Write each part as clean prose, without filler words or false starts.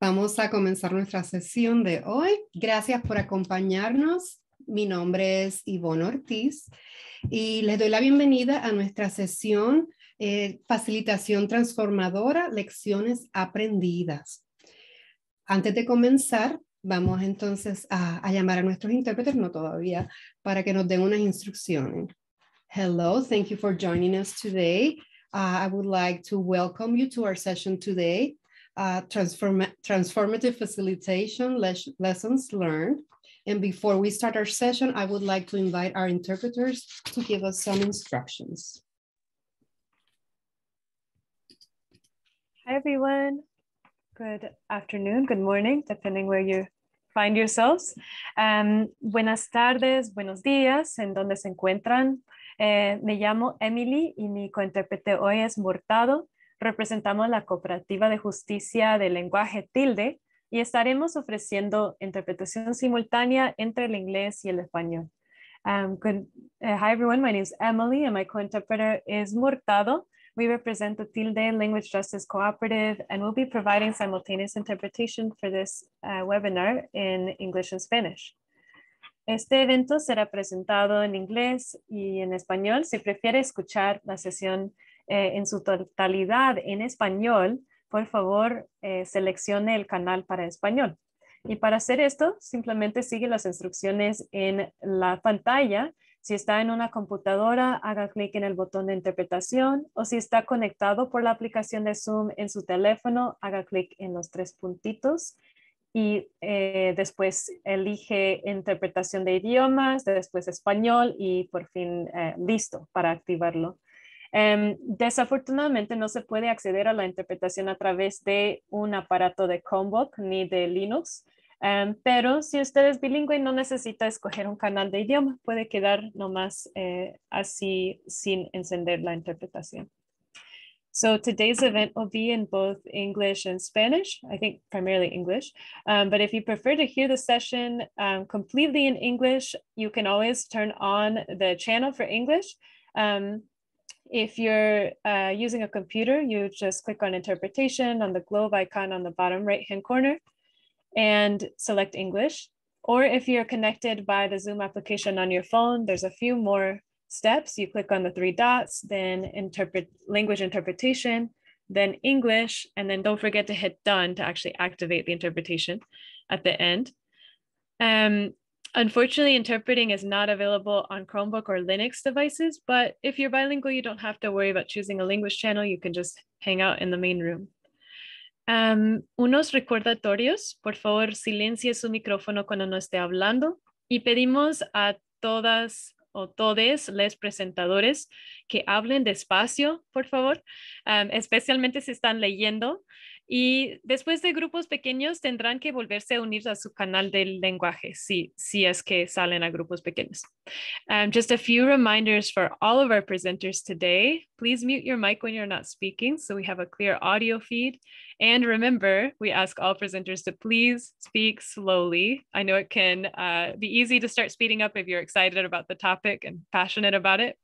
Vamos a comenzar nuestra sesión de hoy. Gracias por acompañarnos. Mi nombre es Ivonne Ortiz y les doy la bienvenida a nuestra sesión Facilitación Transformadora, Lecciones Aprendidas. Antes de comenzar, vamos entonces a llamar a nuestros intérpretes, no todavía, para que nos den unas instrucciones. Hello, thank you for joining us today. I would like to welcome you to our session today. Transformative Facilitation Lessons Learned. And before we start our session, I would like to invite our interpreters to give us some instructions. Hi, everyone. Good afternoon, good morning, depending where you find yourselves. Buenas tardes, buenos días, en donde se encuentran. Me llamo Emily y mi cointérprete hoy es Murtado. Representamos la Cooperativa de Justicia del Lenguaje Tilde y estaremos ofreciendo interpretación simultánea entre el inglés y el español. Hi everyone, my name is Emily and my co-interpreter is Murtado. We represent the Tilde Language Justice Cooperative and we'll be providing simultaneous interpretation for this webinar in English and Spanish. Este evento será presentado en inglés y en español. Si prefiere escuchar la sesión en su totalidad en español, por favor, seleccione el canal para español. Y para hacer esto, simplemente sigue las instrucciones en la pantalla. Si está en una computadora, haga clic en el botón de interpretación, o si está conectado por la aplicación de Zoom en su teléfono, haga clic en los tres puntitos y después elige interpretación de idiomas, después español y por fin listo para activarlo. Desafortunadamente no se puede acceder a la interpretación a través de un aparato de Chromebook ni de Linux, pero si usted es bilingüe no necesita escoger un canal de idioma, puede quedar nomás así sin encender la interpretación. So today's event will be in both English and Spanish, I think primarily English, but if you prefer to hear the session completely in English, you can always turn on the channel for English. If you're using a computer, you just click on interpretation on the globe icon on the bottom right-hand corner and select English. Or if you're connected by the Zoom application on your phone, there's a few more steps. You click on the three dots, then language interpretation, then English, and then don't forget to hit done to actually activate the interpretation at the end. Unfortunately, interpreting is not available on Chromebook or Linux devices, but if you're bilingual, you don't have to worry about choosing a language channel. You can just hang out in the main room. Unos recordatorios, por favor, silencie su micrófono cuando no esté hablando y pedimos a todas o todes les presentadores que hablen despacio, por favor, especialmente si están leyendo. Y después de grupos pequeños tendrán que volverse a unir a su canal del lenguaje si es que salen a grupos pequeños. Just a few reminders for all of our presenters today. Please mute your mic when you're not speaking so we have a clear audio feed. And remember, we ask all presenters to please speak slowly. I know it can be easy to start speeding up if you're excited about the topic and passionate about it,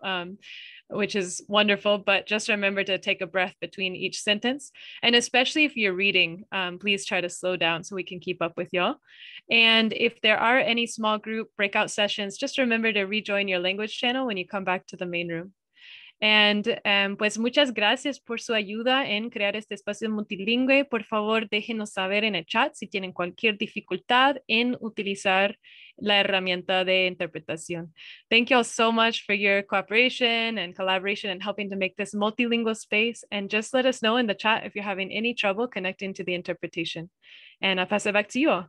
which is wonderful, but just remember to take a breath between each sentence. And especially if you're reading, please try to slow down so we can keep up with y'all. And if there are any small group breakout sessions, just remember to rejoin your language channel when you come back to the main room. And pues muchas gracias por su ayuda en crear este espacio multilingüe. Por favor, déjenos saber en el chat si tienen cualquier dificultad en utilizar la herramienta de interpretación. Thank you all so much for your cooperation and collaboration and helping to make this multilingual space. And just let us know in the chat if you're having any trouble connecting to the interpretation. And I'll pass it back to you all.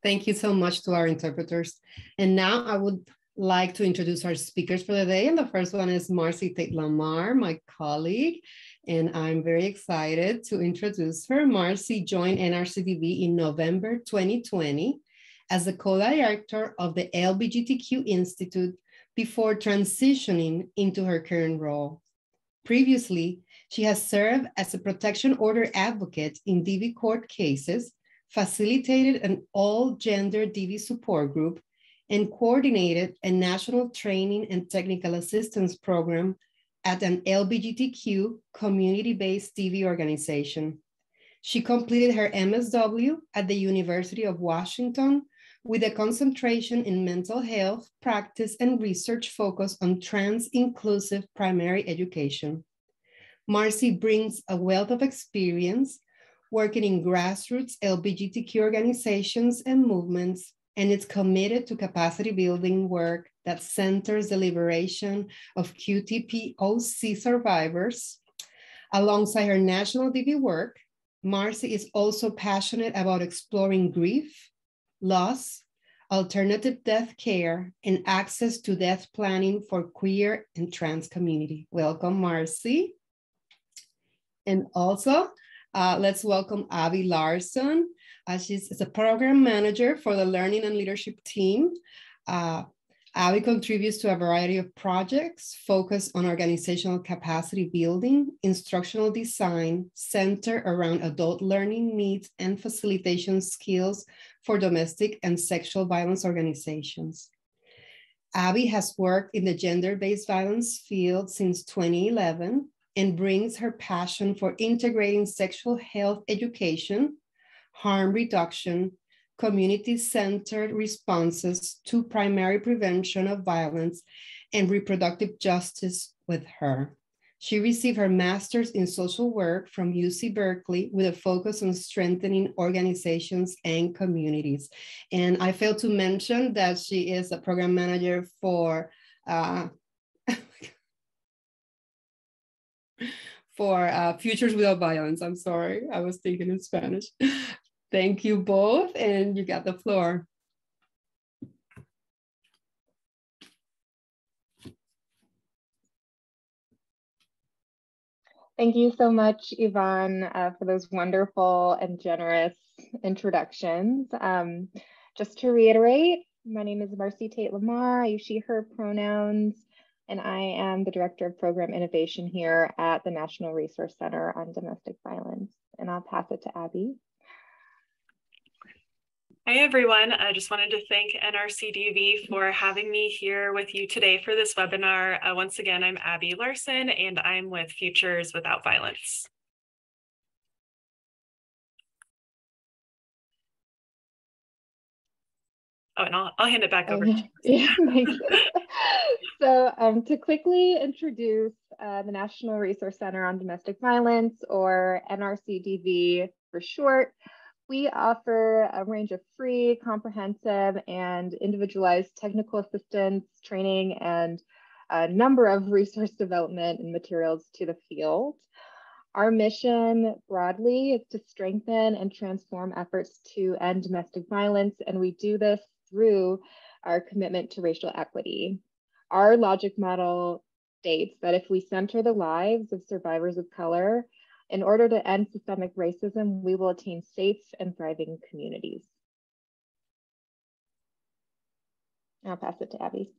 Thank you so much to our interpreters. And now I would like to introduce our speakers for the day. And the first one is Marcy Tate-Lamar, my colleague. And I'm very excited to introduce her. Marcy joined NRCDB in November 2020 as the co-director of the LGBTQ Institute before transitioning into her current role. Previously, she has served as a protection order advocate in DV court cases, facilitated an all-gender DV support group, and coordinated a national training and technical assistance program at an LGBTQ community-based DV organization. She completed her MSW at the University of Washington with a concentration in mental health, practice, and research focused on trans-inclusive primary education. Marcy brings a wealth of experience working in grassroots LGBTQ organizations and movements, and is committed to capacity building work that centers the liberation of QTPOC survivors. Alongside her national DV work, Marcy is also passionate about exploring grief, loss, alternative death care, and access to death planning for queer and trans community. Welcome, Marcy. And also, let's welcome Abby Larson. She's a program manager for the Learning and Leadership team. Abby contributes to a variety of projects focused on organizational capacity building, instructional design, centered around adult learning needs and facilitation skills for domestic and sexual violence organizations. Abby has worked in the gender-based violence field since 2011 and brings her passion for integrating sexual health education, harm reduction, community-centered responses to primary prevention of violence and reproductive justice with her. She received her master's in social work from UC Berkeley with a focus on strengthening organizations and communities. And I failed to mention that she is a program manager for Futures Without Violence. I'm sorry, I was thinking in Spanish. Thank you both, and you got the floor. Thank you so much, Yvonne, for those wonderful and generous introductions. Just to reiterate, my name is Marcy Tate Lamar. I use she, her pronouns, and I am the Director of Program Innovation here at the National Resource Center on Domestic Violence. And I'll pass it to Abby. Hi, everyone. I just wanted to thank NRCDV for having me here with you today for this webinar. Once again, I'm Abby Larson, and I'm with Futures Without Violence. Oh, and I'll hand it back over to you. Yeah, thanks. So to quickly introduce the National Resource Center on Domestic Violence, or NRCDV for short, we offer a range of free, comprehensive, and individualized technical assistance, training, and a number of resource development and materials to the field. Our mission broadly is to strengthen and transform efforts to end domestic violence, and we do this through our commitment to racial equity. Our logic model states that if we center the lives of survivors of color, in order to end systemic racism, we will attain safe and thriving communities. I'll pass it to Abby.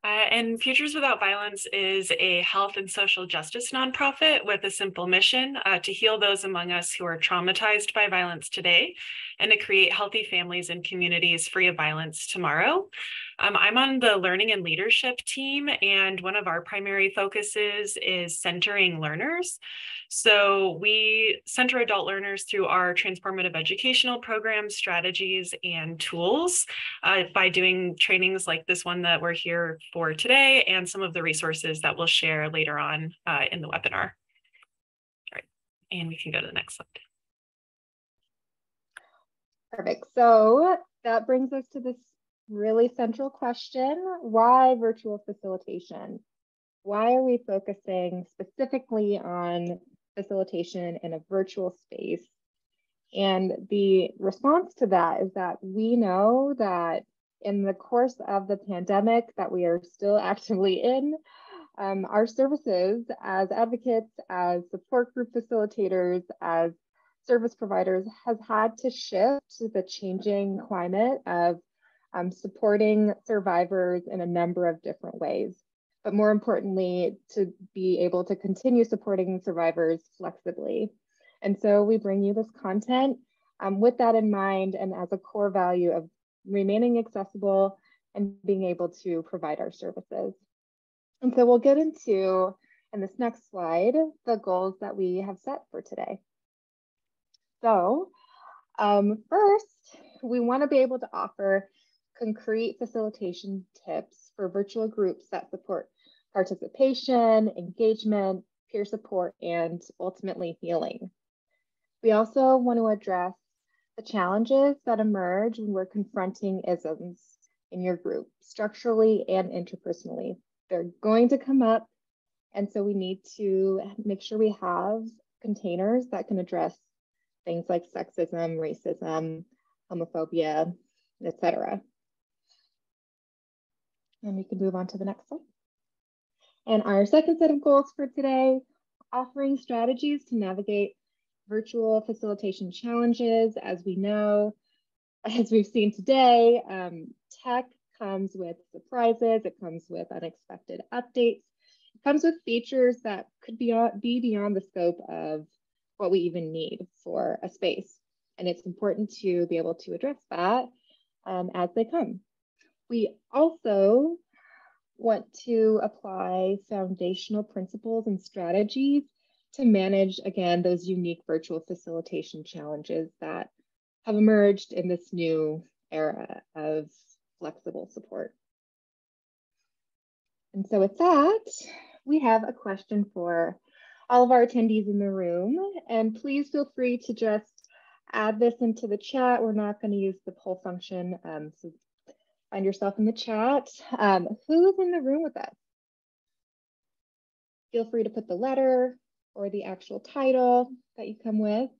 And Futures Without Violence is a health and social justice nonprofit with a simple mission to heal those among us who are traumatized by violence today and to create healthy families and communities free of violence tomorrow. I'm on the learning and leadership team, and one of our primary focuses is centering learners. So we center adult learners through our transformative educational programs, strategies, and tools by doing trainings like this one that we're here for today, and some of the resources that we'll share later on in the webinar. All right, and we can go to the next slide. Perfect. So that brings us to this really central question: why virtual facilitation? Why are we focusing specifically on facilitation in a virtual space? And the response to that is that we know that in the course of the pandemic that we are still actively in, our services as advocates, as support group facilitators, as service providers has had to shift to the changing climate of supporting survivors in a number of different ways. But more importantly, to be able to continue supporting survivors flexibly. And so we bring you this content with that in mind, and as a core value of remaining accessible and being able to provide our services. And so we'll get into and this next slide, the goals that we have set for today. So first, we want to be able to offer concrete facilitation tips for virtual groups that support participation, engagement, peer support, and ultimately healing. We also want to address the challenges that emerge when we're confronting isms in your group, structurally and interpersonally. They're going to come up, and so we need to make sure we have containers that can address things like sexism, racism, homophobia, etc. And we can move on to the next slide. And our second set of goals for today, offering strategies to navigate virtual facilitation challenges. As we know, as we've seen today, tech comes with surprises, it comes with unexpected updates, it comes with features that could be beyond the scope of what we even need for a space. And it's important to be able to address that as they come. We also want to apply foundational principles and strategies to manage, again, those unique virtual facilitation challenges that have emerged in this new era of flexible support. And so with that, we have a question for all of our attendees in the room, and please feel free to just add this into the chat. We're not going to use the poll function, so find yourself in the chat. Who's in the room with us? Feel free to put the letter or the actual title that you come with.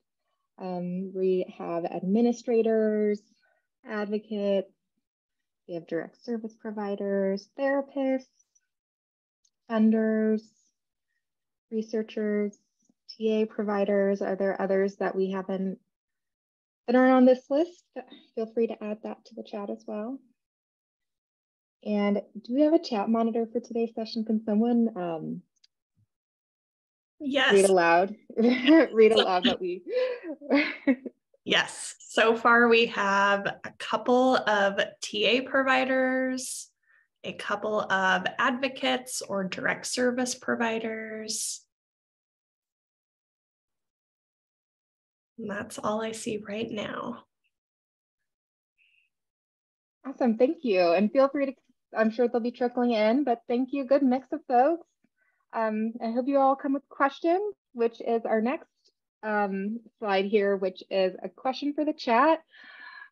We have administrators, advocates, we have direct service providers, therapists, funders, researchers, TA providers. Are there others that we haven't, that aren't on this list? Feel free to add that to the chat as well. And do we have a chat monitor for today's session? Can someone yes. read aloud? Read aloud what we... Yes, so far we have a couple of TA providers, a couple of advocates or direct service providers. And that's all I see right now. Awesome, thank you. And feel free to, I'm sure they'll be trickling in, but thank you, good mix of folks. I hope you all come with questions, which is our next slide here, which is a question for the chat.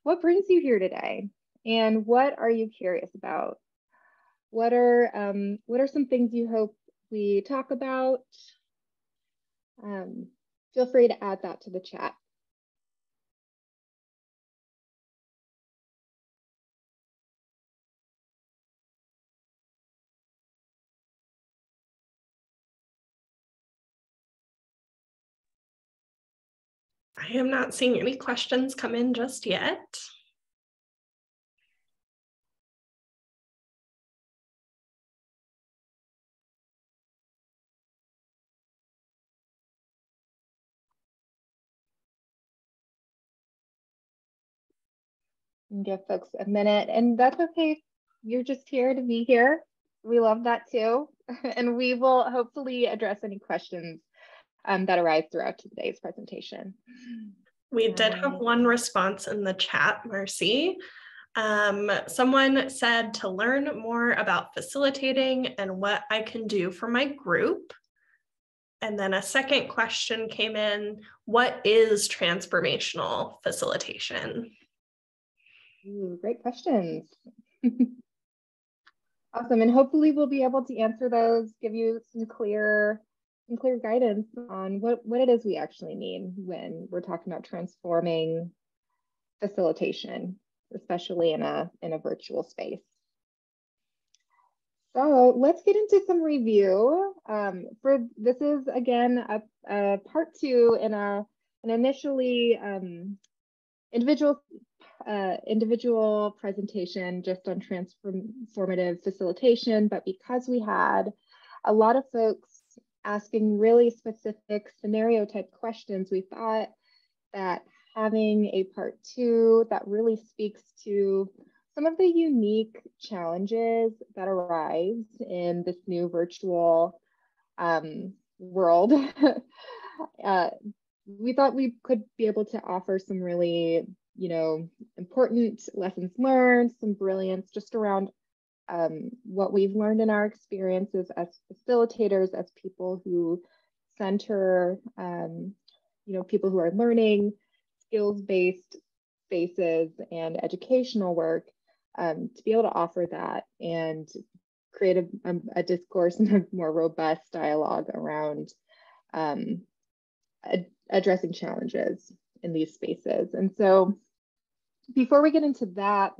What brings you here today? And what are you curious about? What are some things you hope we talk about? Feel free to add that to the chat. I am not seeing any questions come in just yet. And give folks a minute, and that's okay. You're just here to be here. We love that too. And we will hopefully address any questions that arise throughout today's presentation. We did have one response in the chat, Marcy. Someone said to learn more about facilitating and what I can do for my group. And then a second question came in, what is transformational facilitation? Ooh, great questions. Awesome, and hopefully we'll be able to answer those, give you some clear guidance on what it is we actually mean when we're talking about transforming facilitation, especially in a virtual space. So let's get into some review. This is again a part two in an initially individual presentation just on transformative facilitation, but because we had a lot of folks asking really specific scenario type questions, we thought that having a part two that really speaks to some of the unique challenges that arise in this new virtual world, we thought we could be able to offer some really, important lessons learned, some brilliance just around what we've learned in our experiences as facilitators, as people who center, people who are learning skills-based spaces and educational work, to be able to offer that and create a discourse and a more robust dialogue around addressing challenges in these spaces. And so before we get into that,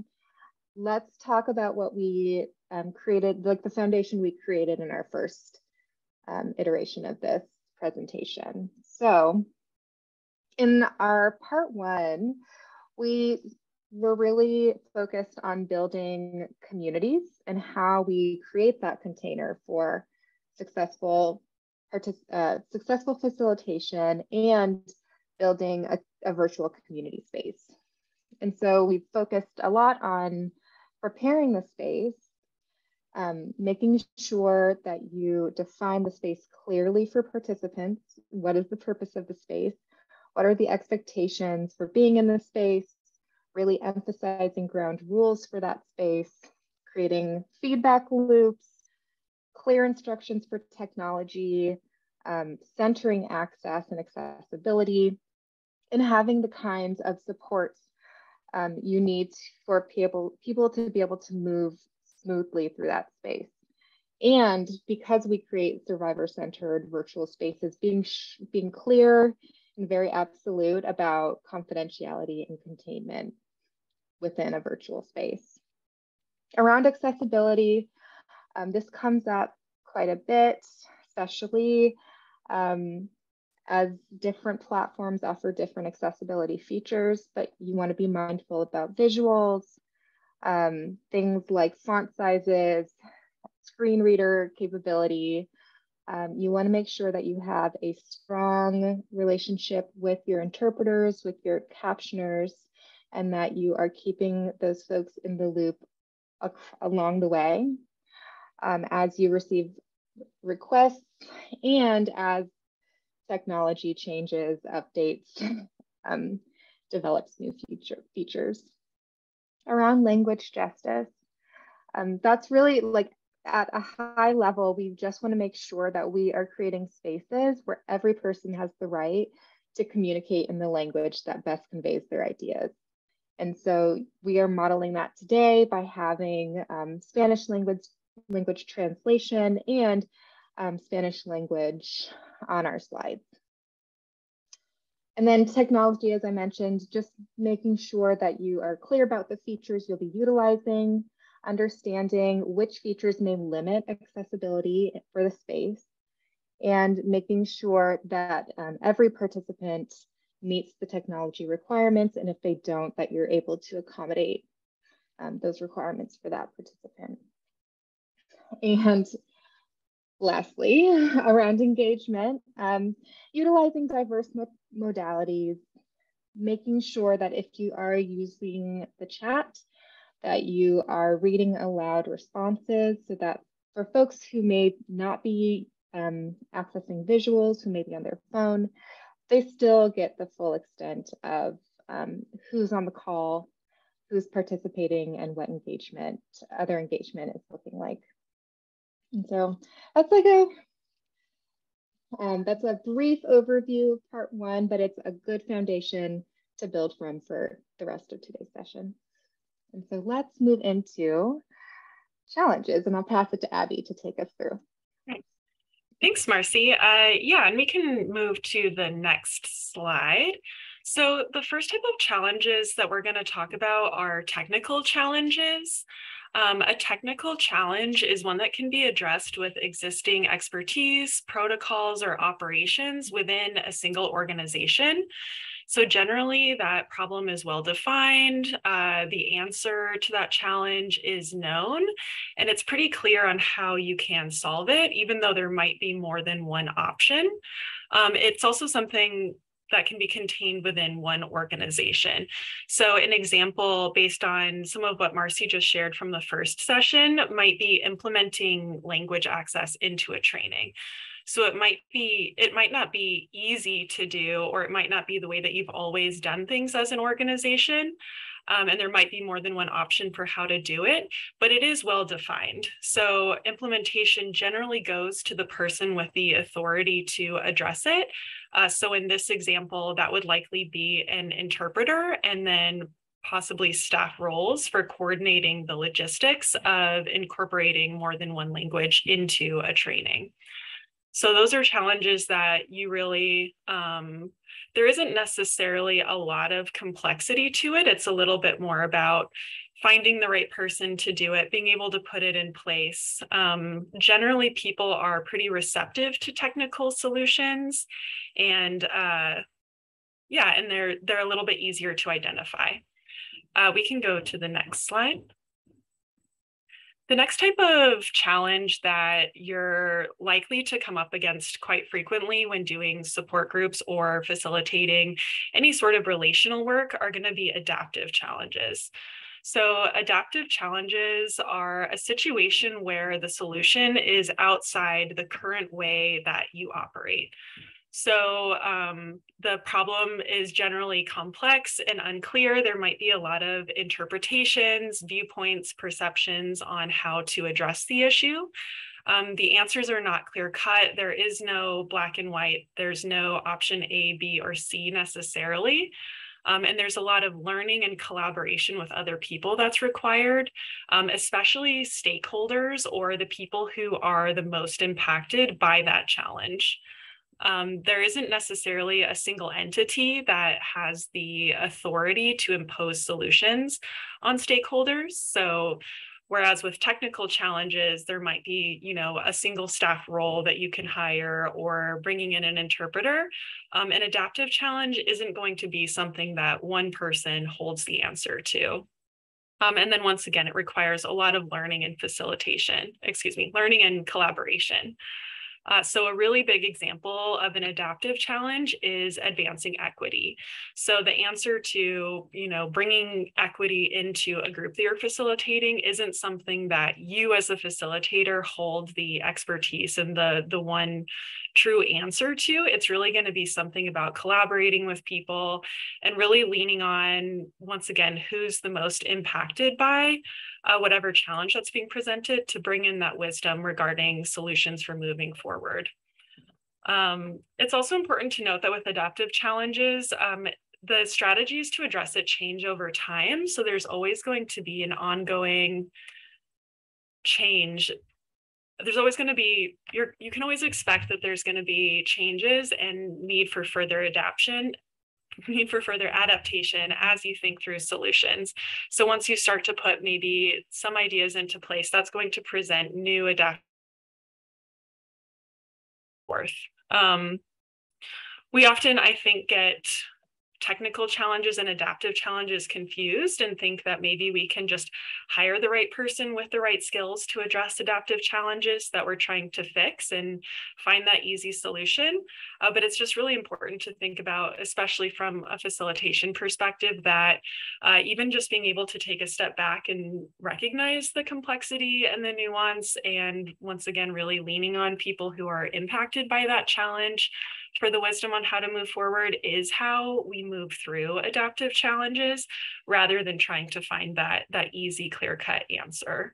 let's talk about what we created, like the foundation we created in our first iteration of this presentation. So in our part one, we were really focused on building communities and how we create that container for successful facilitation and building a virtual community space. And so we focused a lot on preparing the space, making sure that you define the space clearly for participants. What is the purpose of the space? What are the expectations for being in the space? Really emphasizing ground rules for that space, creating feedback loops, clear instructions for technology, centering access and accessibility, and having the kinds of supports you need for people to be able to move smoothly through that space. And because we create survivor-centered virtual spaces, being clear and very absolute about confidentiality and containment within a virtual space. Around accessibility, this comes up quite a bit, especially as different platforms offer different accessibility features, but you want to be mindful about visuals, things like font sizes, screen reader capability. You want to make sure that you have a strong relationship with your interpreters, with your captioners, and that you are keeping those folks in the loop along the way as you receive requests and as technology changes, updates, develops new features. Around language justice, that's really like at a high level, we just want to make sure that we are creating spaces where every person has the right to communicate in the language that best conveys their ideas. And so we are modeling that today by having Spanish language translation and Spanish language on our slides. And then technology, as I mentioned, just making sure that you are clear about the features you'll be utilizing, understanding which features may limit accessibility for the space, and making sure that every participant meets the technology requirements, and if they don't, that you're able to accommodate those requirements for that participant. And lastly, around engagement, utilizing diverse modalities, making sure that if you are using the chat, that you are reading aloud responses so that for folks who may not be accessing visuals, who may be on their phone, they still get the full extent of who's on the call, who's participating, and what other engagement is looking like. And so that's like that's a brief overview of part one, but it's a good foundation to build from for the rest of today's session. And so let's move into challenges, and I'll pass it to Abby to take us through. Thanks, Marcy. Yeah, and we can move to the next slide. So the first type of challenges that we're going to talk about are technical challenges. A technical challenge is one that can be addressed with existing expertise, protocols, or operations within a single organization. So generally, that problem is well defined. The answer to that challenge is known, and it's pretty clear on how you can solve it, even though there might be more than one option. It's also something that can be contained within one organization. So an example based on some of what Marcy just shared from the first session might be implementing language access into a training. So it might not be easy to do, or it might not be the way that you've always done things as an organization. And there might be more than one option for how to do it, but it is well defined. So implementation generally goes to the person with the authority to address it. So in this example, that would likely be an interpreter, and then possibly staff roles for coordinating the logistics of incorporating more than one language into a training. So those are challenges that you really, there isn't necessarily a lot of complexity to it. It's a little bit more about finding the right person to do it, being able to put it in place. Generally, people are pretty receptive to technical solutions, and yeah, and they're a little bit easier to identify. We can go to the next slide. The next type of challenge that you're likely to come up against quite frequently when doing support groups or facilitating any sort of relational work are going to be adaptive challenges. So adaptive challenges are a situation where the solution is outside the current way that you operate. So the problem is generally complex and unclear. There might be a lot of interpretations, viewpoints, perceptions on how to address the issue. The answers are not clear cut. There is no black and white. There's no option A, B, or C necessarily. And there's a lot of learning and collaboration with other people that's required, especially stakeholders or the people who are the most impacted by that challenge. There isn't necessarily a single entity that has the authority to impose solutions on stakeholders. So whereas with technical challenges, there might be, a single staff role that you can hire or bringing in an interpreter. An adaptive challenge isn't going to be something that one person holds the answer to. And then once again, it requires a lot of learning and learning and collaboration. So a really big example of an adaptive challenge is advancing equity. So the answer to, bringing equity into a group that you're facilitating isn't something that you as a facilitator hold the expertise and the one true answer to. It's really going to be something about collaborating with people and really leaning on, once again, who's the most impacted by whatever challenge that's being presented to bring in that wisdom regarding solutions for moving forward. It's also important to note that with adaptive challenges, the strategies to address it change over time. So there's always going to be an ongoing change. There's always going to be, you can always expect that there's going to be changes and need for further adaptation as you think through solutions. So once you start to put maybe some ideas into place, that's going to present new adaptive worth. We often, I think, get technical challenges and adaptive challenges confused and think that maybe we can just hire the right person with the right skills to address adaptive challenges that we're trying to fix and find that easy solution. But it's just really important to think about, especially from a facilitation perspective, that even just being able to take a step back and recognize the complexity and the nuance, and once again, really leaning on people who are impacted by that challenge for the wisdom on how to move forward is how we move through adaptive challenges, rather than trying to find that easy, clear-cut answer.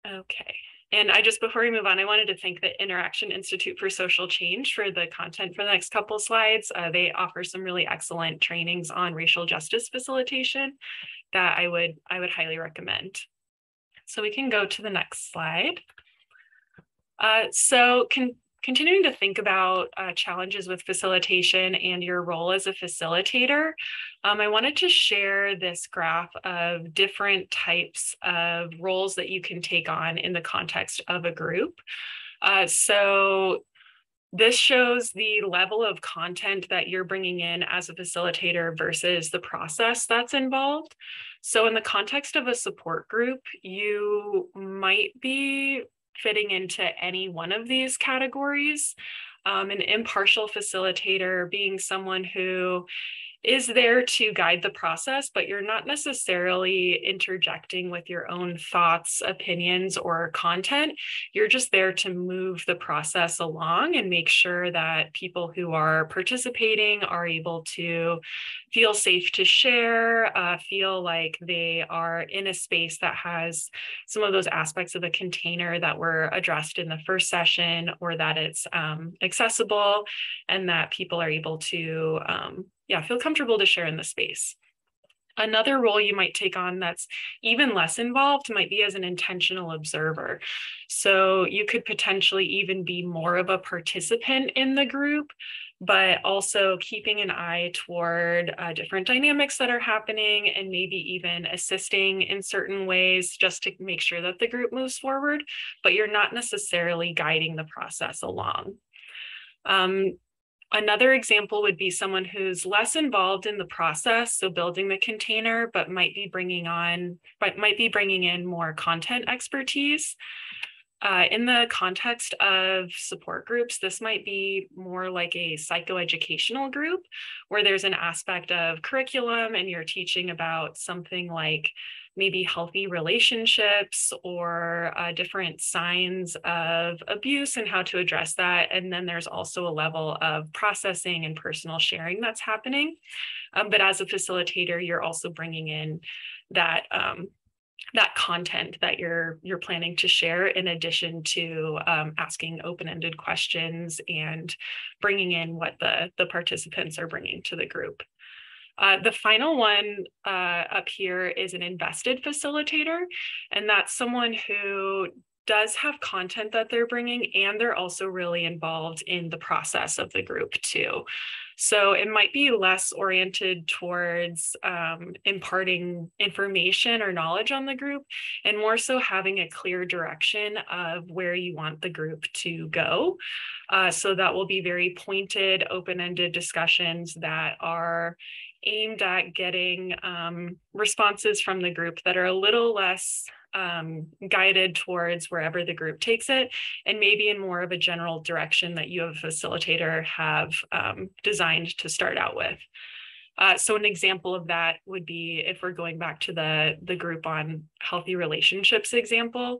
Okay. And before we move on, I wanted to thank the Interaction Institute for Social Change for the content for the next couple slides. They offer some really excellent trainings on racial justice facilitation that I would highly recommend. So we can go to the next slide. Continuing to think about challenges with facilitation and your role as a facilitator, I wanted to share this graph of different types of roles that you can take on in the context of a group. So this shows the level of content that you're bringing in as a facilitator versus the process that's involved. So in the context of a support group, you might be fitting into any one of these categories. An impartial facilitator being someone who is there to guide the process, but you're not necessarily interjecting with your own thoughts, opinions, or content. You're just there to move the process along and make sure that people who are participating are able to feel safe to share, feel like they are in a space that has some of those aspects of a container that were addressed in the first session, or that it's accessible and that people are able to feel comfortable to share in the space. Another role you might take on that's even less involved might be as an intentional observer. So you could potentially even be more of a participant in the group, but also keeping an eye toward different dynamics that are happening, and maybe even assisting in certain ways just to make sure that the group moves forward, but you're not necessarily guiding the process along. Another example would be someone who's less involved in the process, so building the container, but might be bringing in more content expertise. In the context of support groups, this might be more like a psychoeducational group where there's an aspect of curriculum and you're teaching about something like maybe healthy relationships or different signs of abuse and how to address that. And then there's also a level of processing and personal sharing that's happening. But as a facilitator, you're also bringing in that content that you're planning to share, in addition to asking open-ended questions and bringing in what the participants are bringing to the group. The final one up here is an invested facilitator, and that's someone who does have content that they're bringing, and they're also really involved in the process of the group too. So it might be less oriented towards imparting information or knowledge on the group, and more so having a clear direction of where you want the group to go. So that will be very pointed, open-ended discussions that are aimed at getting responses from the group that are a little less guided towards wherever the group takes it, and maybe in more of a general direction that you, as a facilitator, have designed to start out with. So an example of that would be, if we're going back to the group on healthy relationships example,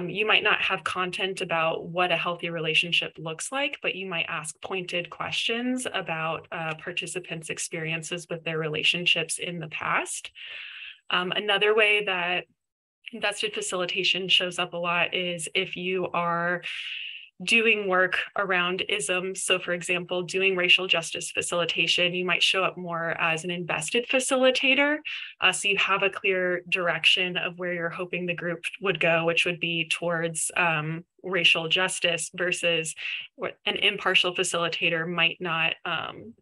you might not have content about what a healthy relationship looks like, but you might ask pointed questions about participants' experiences with their relationships in the past. Another way that invested facilitation shows up a lot is if you are doing work around isms. So for example, doing racial justice facilitation, you might show up more as an invested facilitator. So you have a clear direction of where you're hoping the group would go, which would be towards racial justice, versus an impartial facilitator might not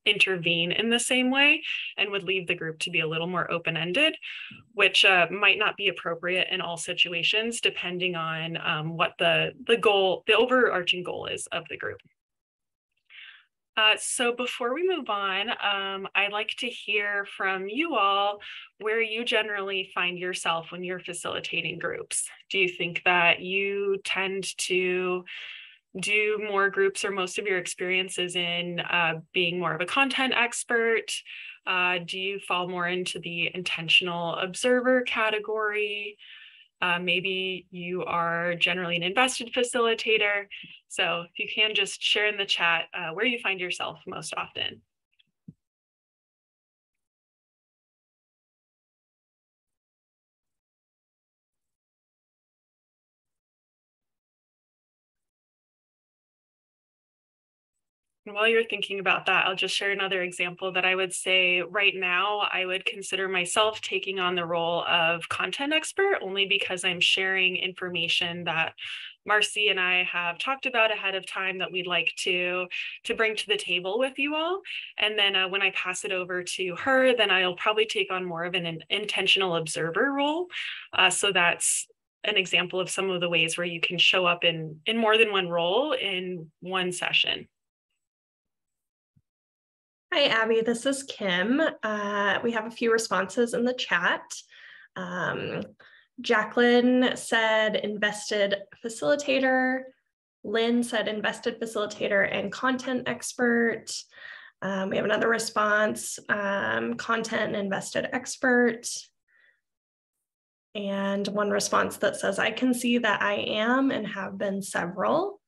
intervene in the same way and would leave the group to be a little more open-ended, which might not be appropriate in all situations, depending on what the overarching goal is of the group. So before we move on, I'd like to hear from you all where you generally find yourself when you're facilitating groups. Do you think that you tend to do more groups, or most of your experiences in being more of a content expert? Do you fall more into the intentional observer category? Maybe you are generally an invested facilitator. So if you can just share in the chat where you find yourself most often. And while you're thinking about that, I'll just share another example that I would say right now, I would consider myself taking on the role of content expert, only because I'm sharing information that Marcy and I have talked about ahead of time that we'd like to bring to the table with you all. And then when I pass it over to her, then I'll probably take on more of an intentional observer role. So that's an example of some of the ways where you can show up in more than one role in one session. Hi, Abby, this is Kim. We have a few responses in the chat. Jacqueline said invested facilitator. Lynn said invested facilitator and content expert. We have another response, content and invested expert. And one response that says, I can see that I am and have been several.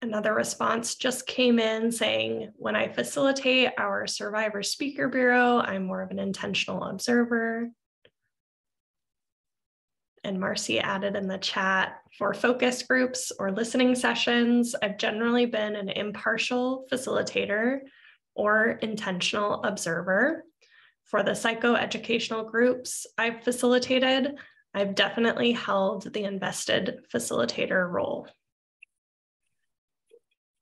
Another response just came in saying, when I facilitate our Survivor Speaker Bureau, I'm more of an intentional observer. And Marcy added in the chat, for focus groups or listening sessions, I've generally been an impartial facilitator or intentional observer. For the psychoeducational groups I've facilitated, I've definitely held the invested facilitator role.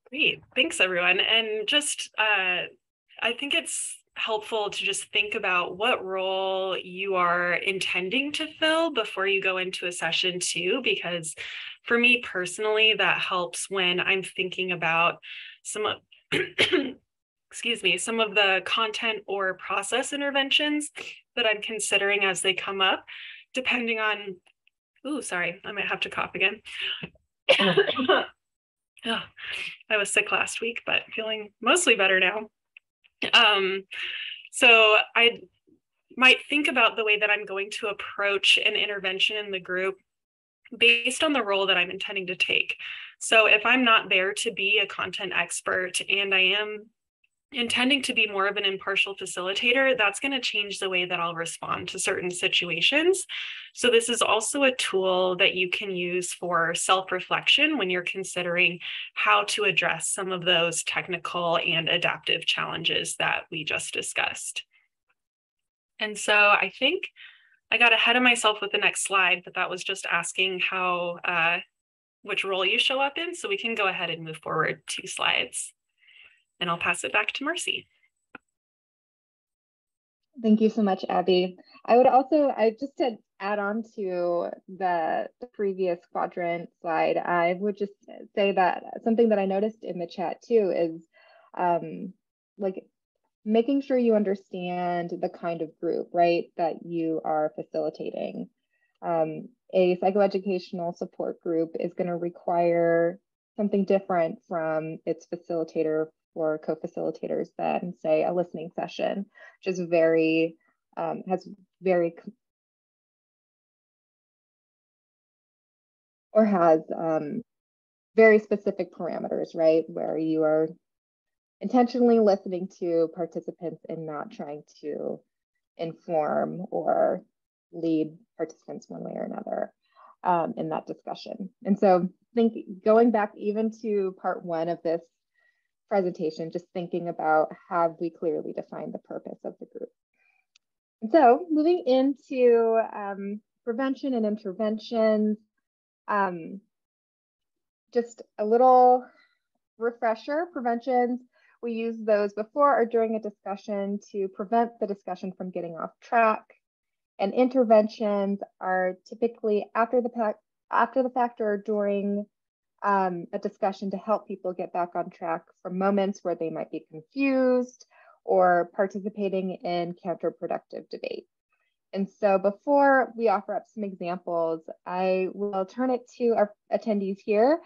Great, thanks everyone. And just, I think it's helpful to just think about what role you are intending to fill before you go into a session too, because for me personally, that helps when I'm thinking about some of, excuse me, some of the content or process interventions that I'm considering as they come up, depending on, ooh, sorry, I might have to cough again. Oh, I was sick last week, but feeling mostly better now. So I might think about the way that I'm going to approach an intervention in the group based on the role that I'm intending to take. So if I'm not there to be a content expert and I am intending to be more of an impartial facilitator, that's going to change the way that I'll respond to certain situations. So this is also a tool that you can use for self-reflection when you're considering how to address some of those technical and adaptive challenges that we just discussed. And so I think I got ahead of myself with the next slide, but that was just asking how, which role you show up in. So we can go ahead and move forward 2 slides. And I'll pass it back to Marcy. Thank you so much, Abby. I just to add on to the previous quadrant slide, I would just say that something that I noticed in the chat too is like making sure you understand the kind of group, right, that you are facilitating. A psychoeducational support group is going to require something different from its facilitator or co-facilitators than, say, a listening session, which is very, has very, or has very specific parameters, right? Where you are intentionally listening to participants and not trying to inform or lead participants one way or another in that discussion. And so going back even to part 1 of this presentation, just thinking about, have we clearly defined the purpose of the group? And so moving into prevention and interventions, just a little refresher. Preventions, we use those before or during a discussion to prevent the discussion from getting off track. And interventions are typically after the fact or during a discussion to help people get back on track from moments where they might be confused or participating in counterproductive debate. And so before we offer up some examples, I will turn it to our attendees here.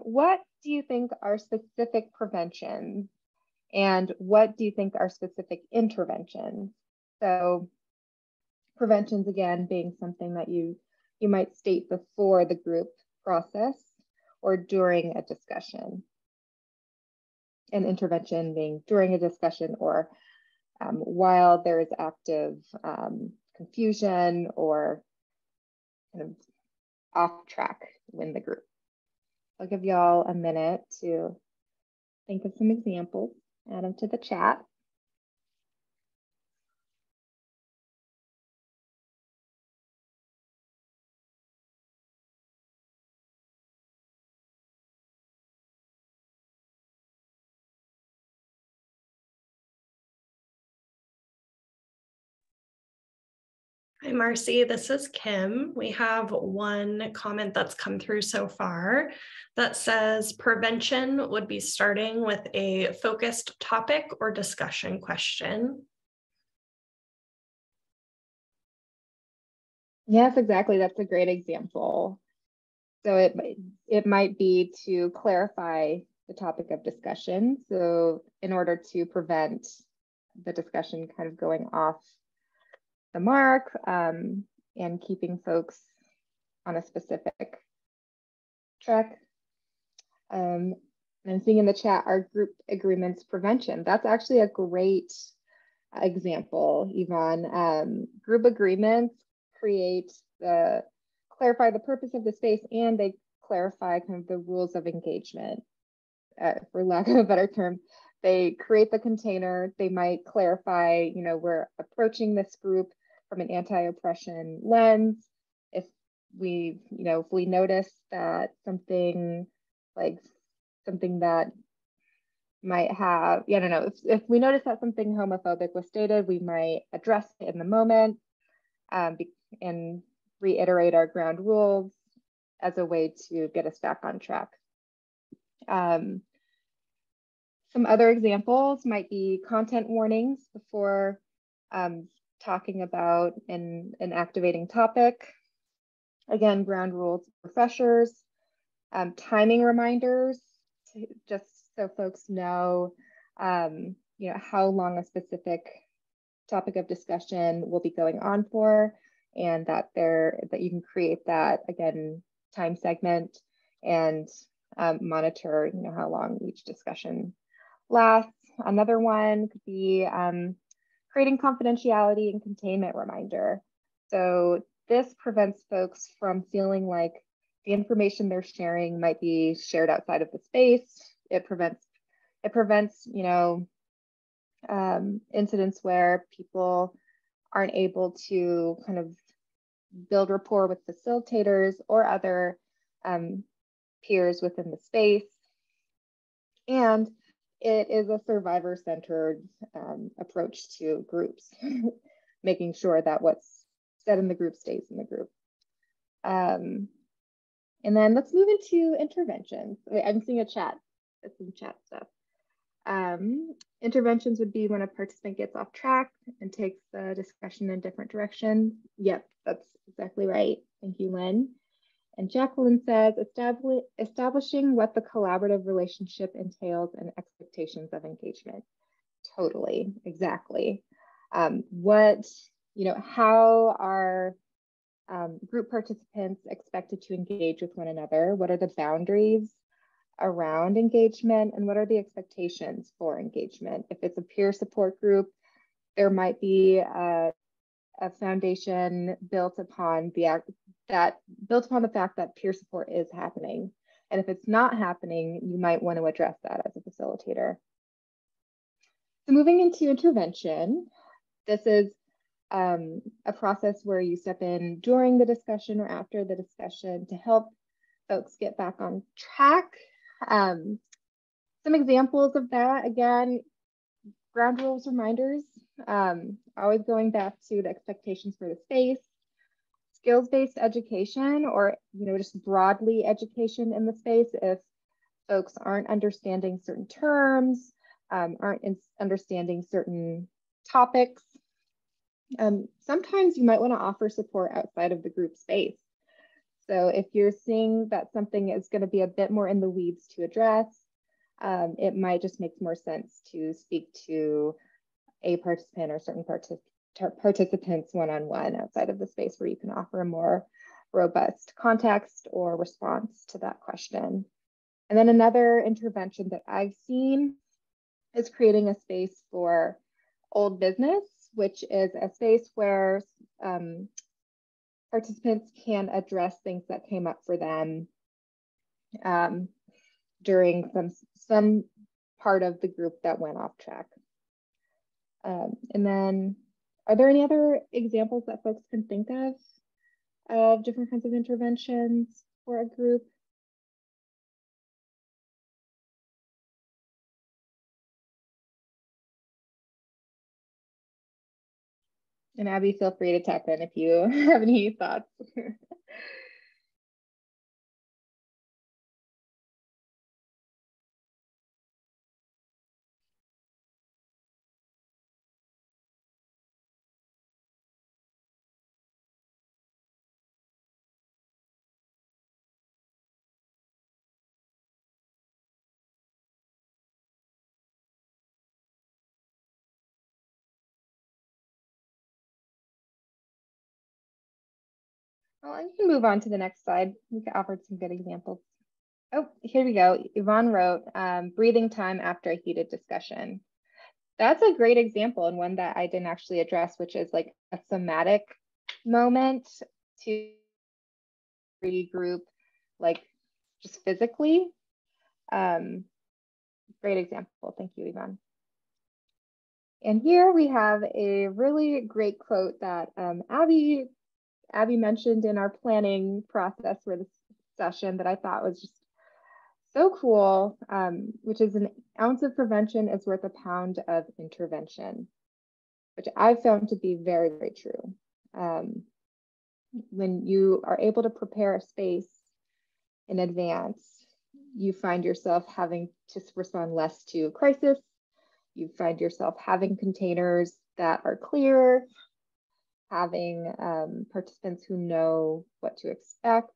What do you think are specific preventions and what do you think are specific interventions? So preventions, again, being something that you might state before the group process or during a discussion. And intervention being during a discussion or while there is active confusion or kind of off track in the group. I'll give y'all a minute to think of some examples, add them to the chat. Hi, Marcy, this is Kim. We have one comment that's come through so far that says prevention would be starting with a focused topic or discussion question. Yes, exactly. That's a great example. So it might be to clarify the topic of discussion. So in order to prevent the discussion kind of going off the mark and keeping folks on a specific track. And I'm seeing in the chat our group agreements prevention. That's actually a great example, Yvonne. Group agreements clarify the purpose of the space, and they clarify kind of the rules of engagement, for lack of a better term. They create the container. They might clarify, we're approaching this group from an anti-oppression lens. If we notice that something that might have, if we notice that something homophobic was stated, we might address it in the moment and reiterate our ground rules as a way to get us back on track. Some other examples might be content warnings before talking about an activating topic. Again, ground rules, refreshers, timing reminders, just so folks know, how long a specific topic of discussion will be going on for, and that you can create that, again, time segment and monitor, how long each discussion lasts. Another one could be creating confidentiality and containment reminder. So this prevents folks from feeling like the information they're sharing might be shared outside of the space. It prevents incidents where people aren't able to kind of build rapport with facilitators or other peers within the space. And it is a survivor-centered approach to groups, making sure that what's said in the group stays in the group. And then let's move into interventions. I'm seeing some chat stuff. Interventions would be when a participant gets off track and takes the discussion in different directions. Yep, that's exactly right. Thank you, Lynn. And Jacqueline says, establishing what the collaborative relationship entails and expectations of engagement. Totally, exactly. How are group participants expected to engage with one another? What are the boundaries around engagement, and what are the expectations for engagement? If it's a peer support group, there might be a foundation built upon the fact that peer support is happening. And if it's not happening, you might want to address that as a facilitator. So moving into intervention, this is a process where you step in during the discussion or after the discussion to help folks get back on track. Some examples of that, again, ground rules reminders, always going back to the expectations for the space, skills-based education, or just broadly education in the space if folks aren't understanding certain terms, aren't understanding certain topics. Sometimes you might want to offer support outside of the group space. So if you're seeing that something is going to be a bit more in the weeds to address, it might just make more sense to speak to a participant or certain participants one-on-one outside of the space where you can offer a more robust context or response to that question. And then another intervention that I've seen is creating a space for old business, which is a space where participants can address things that came up for them during some part of the group that went off track. And then, are there any other examples that folks can think of different kinds of interventions for a group? And Abby, feel free to tap in if you have any thoughts. Well, you can move on to the next slide. We can offer some good examples. Oh, here we go. Yvonne wrote, breathing time after a heated discussion. That's a great example, and one that I didn't actually address, which is like a somatic moment to regroup, like just physically. Great example. Thank you, Yvonne. And here we have a really great quote that Abby mentioned in our planning process for this session that I thought was just so cool, which is, an ounce of prevention is worth a pound of intervention, which I found to be very, very true. When you are able to prepare a space in advance, you find yourself having to respond less to crisis. You find yourself having containers that are clear, having participants who know what to expect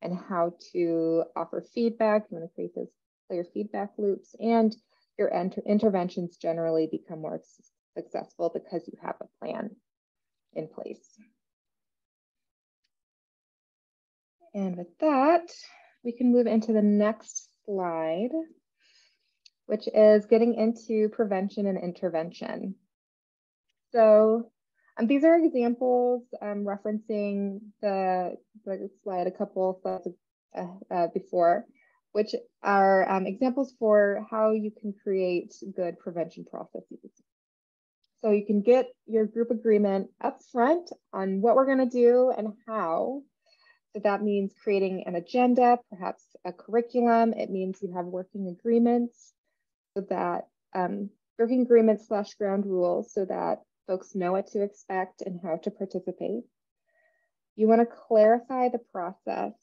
and how to offer feedback. You want to create those clear feedback loops, and your interventions generally become more successful because you have a plan in place. And with that, we can move into the next slide, which is getting into prevention and intervention. So these are examples referencing the slide a couple slides before, which are examples for how you can create good prevention processes. So you can get your group agreement up front on what we're going to do and how. So that means creating an agenda, perhaps a curriculum. It means you have working agreements, so that working agreements / ground rules, so that folks know what to expect and how to participate. You want to clarify the process,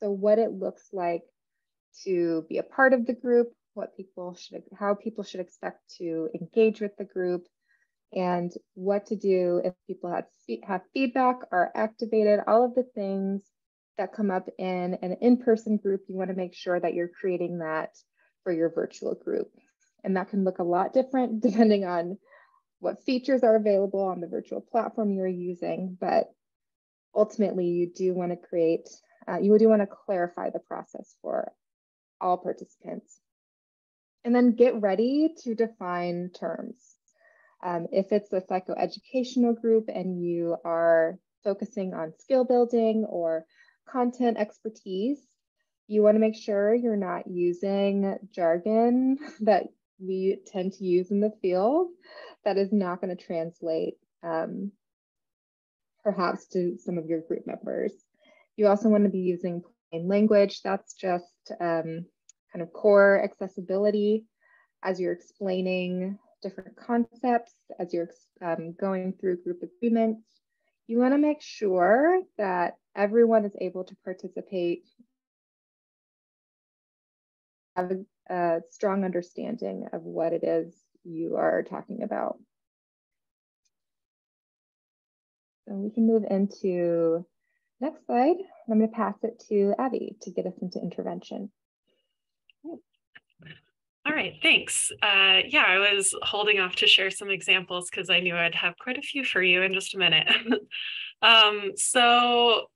so what it looks like to be a part of the group, how people should expect to engage with the group, and what to do if people have feedback, are activated, all of the things that come up in an in-person group. You want to make sure that you're creating that for your virtual group. And that can look a lot different depending on what features are available on the virtual platform you're using. But ultimately, you do want to clarify the process for all participants. And then get ready to define terms. If it's a psychoeducational group and you are focusing on skill building or content expertise, you want to make sure you're not using jargon that we tend to use in the field that is not going to translate perhaps to some of your group members. You also want to be using plain language. That's just kind of core accessibility as you're explaining different concepts, as you're going through group agreements. You want to make sure that everyone is able to participate, have a strong understanding of what it is you are talking about. So we can move into next slide. I'm going to pass it to Abby to get us into intervention. All right, thanks. Yeah, I was holding off to share some examples because I knew I'd have quite a few for you in just a minute. So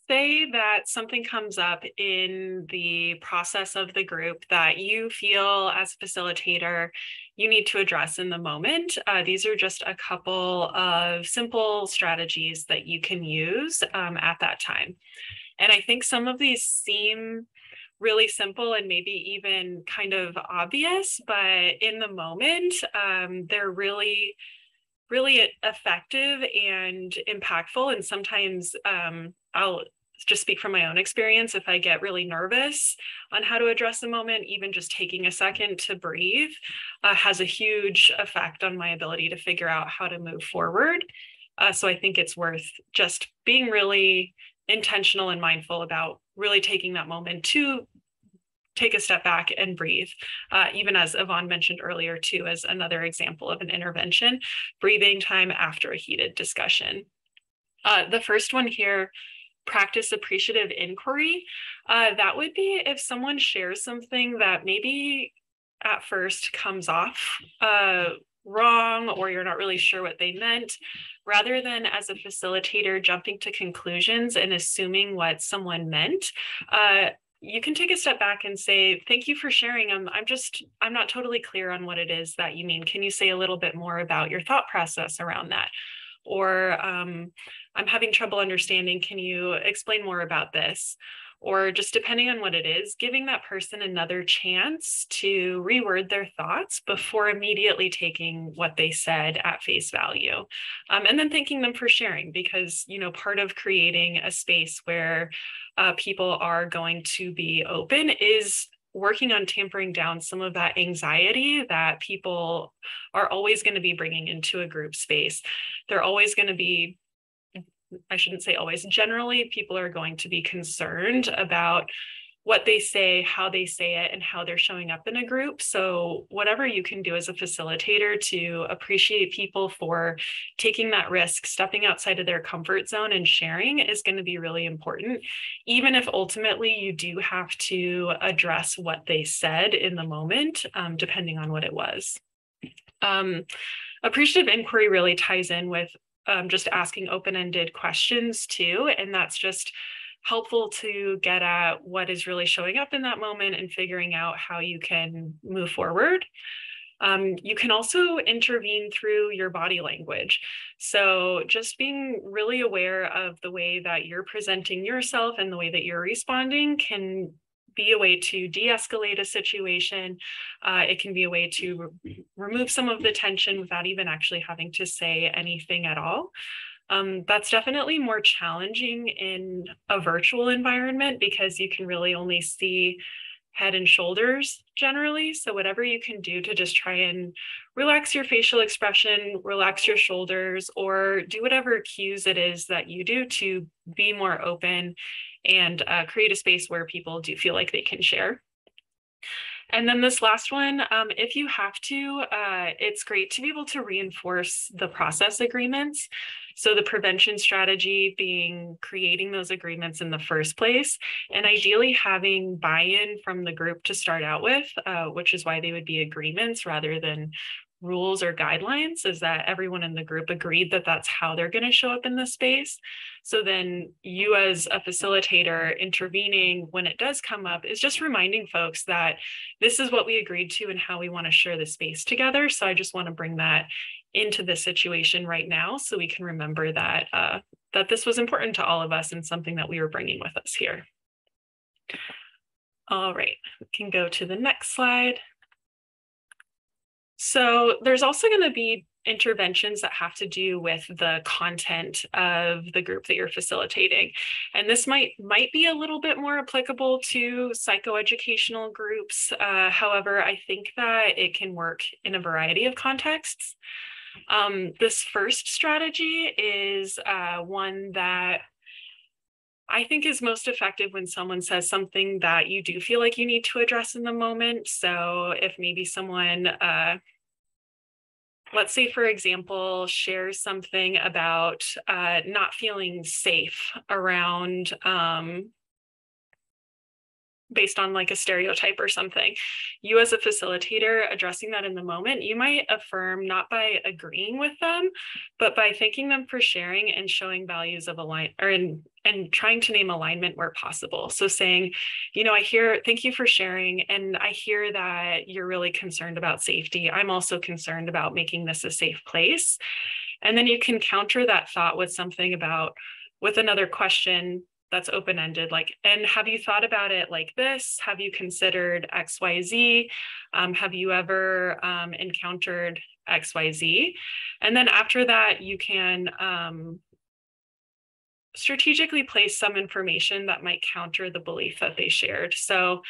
say that something comes up in the process of the group that you feel as a facilitator you need to address in the moment. These are just a couple of simple strategies that you can use at that time. And I think some of these seem really simple and maybe even kind of obvious, but in the moment, they're really effective and impactful. And sometimes I'll just speak from my own experience. If I get really nervous on how to address a moment, even just taking a second to breathe has a huge effect on my ability to figure out how to move forward. So I think it's worth just being really intentional and mindful about really taking that moment to take a step back and breathe. Even as Yvonne mentioned earlier too, as another example of an intervention, breathing time after a heated discussion. The first one here, practice appreciative inquiry. That would be if someone shares something that maybe at first comes off wrong, or you're not really sure what they meant, rather than as a facilitator jumping to conclusions and assuming what someone meant, you can take a step back and say, thank you for sharing. I'm not totally clear on what it is that you mean. Can you say a little bit more about your thought process around that? Or I'm having trouble understanding. Can you explain more about this? Or just depending on what it is, giving that person another chance to reword their thoughts before immediately taking what they said at face value. And then thanking them for sharing, because, you know, part of creating a space where people are going to be open is working on tampering down some of that anxiety that people are always going to be bringing into a group space. They're always going to be, I shouldn't say always, generally people are going to be concerned about what they say, how they say it, and how they're showing up in a group. So whatever you can do as a facilitator to appreciate people for taking that risk, stepping outside of their comfort zone and sharing is going to be really important, even if ultimately you do have to address what they said in the moment, depending on what it was. Appreciative inquiry really ties in with just asking open-ended questions too, and that's just helpful to get at what is really showing up in that moment and figuring out how you can move forward. You can also intervene through your body language. So just being really aware of the way that you're presenting yourself and the way that you're responding can be a way to de-escalate a situation. It can be a way to remove some of the tension without even actually having to say anything at all. That's definitely more challenging in a virtual environment because you can really only see head and shoulders generally. So whatever you can do to just try and relax your facial expression, relax your shoulders, or do whatever cues it is that you do to be more open and create a space where people do feel like they can share. And then this last one, if you have to, it's great to be able to reinforce the process agreements. So the prevention strategy being creating those agreements in the first place, and ideally having buy-in from the group to start out with, which is why they would be agreements rather than rules or guidelines, is that everyone in the group agreed that that's how they're going to show up in the space. So then you as a facilitator intervening when it does come up is just reminding folks that this is what we agreed to and how we want to share the space together. So I just want to bring that into this situation right now so we can remember that that this was important to all of us and something that we were bringing with us here. All right, we can go to the next slide. So there's also going to be interventions that have to do with the content of the group that you're facilitating. And this might be a little bit more applicable to psychoeducational groups. However, I think that it can work in a variety of contexts. This first strategy is one that I think is most effective when someone says something that you do feel like you need to address in the moment. So if maybe someone, let's say, for example, shares something about not feeling safe around, based on like a stereotype or something, you as a facilitator addressing that in the moment, you might affirm not by agreeing with them, but by thanking them for sharing and showing values of and trying to name alignment where possible. So saying, you know, thank you for sharing, and I hear that you're really concerned about safety. I'm also concerned about making this a safe place. And then you can counter that thought with something with another question that's open-ended, like, and have you thought about it like this? Have you considered XYZ? Have you ever encountered XYZ? And then after that, you can strategically place some information that might counter the belief that they shared. So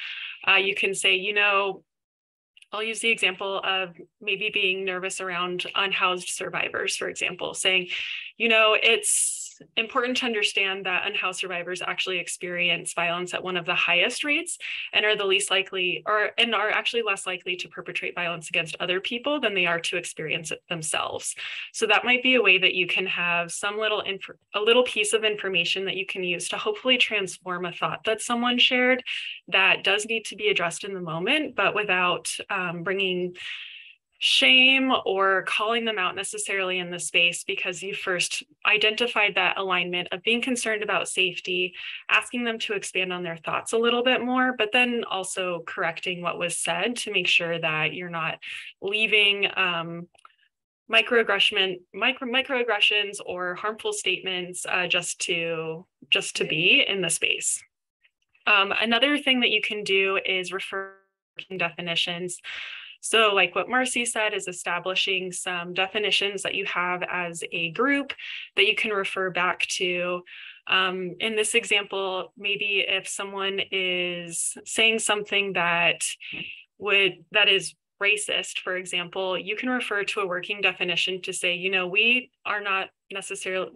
you can say, you know, I'll use the example of maybe being nervous around unhoused survivors, for example, saying, you know, it's important to understand that unhoused survivors actually experience violence at one of the highest rates and are the least likely, and are actually less likely to perpetrate violence against other people than they are to experience it themselves. So that might be a way that you can have a little piece of information that you can use to hopefully transform a thought that someone shared that does need to be addressed in the moment, but without bringing shame or calling them out necessarily in the space, because you first identified that alignment of being concerned about safety, asking them to expand on their thoughts a little bit more, but then also correcting what was said to make sure that you're not leaving microaggressions or harmful statements just to be in the space. Another thing that you can do is refer to definitions. So like what Marcy said, is establishing some definitions that you have as a group that you can refer back to. In this example, maybe if someone is saying something that is racist, for example, you can refer to a working definition to say, we are not necessarily,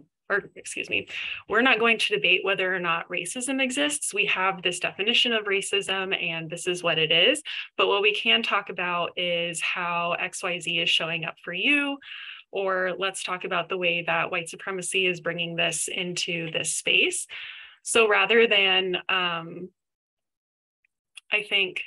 we're not going to debate whether or not racism exists. We have this definition of racism and this is what it is. But what we can talk about is how XYZ is showing up for you, or let's talk about the way that white supremacy is bringing this into this space. So rather than, I think,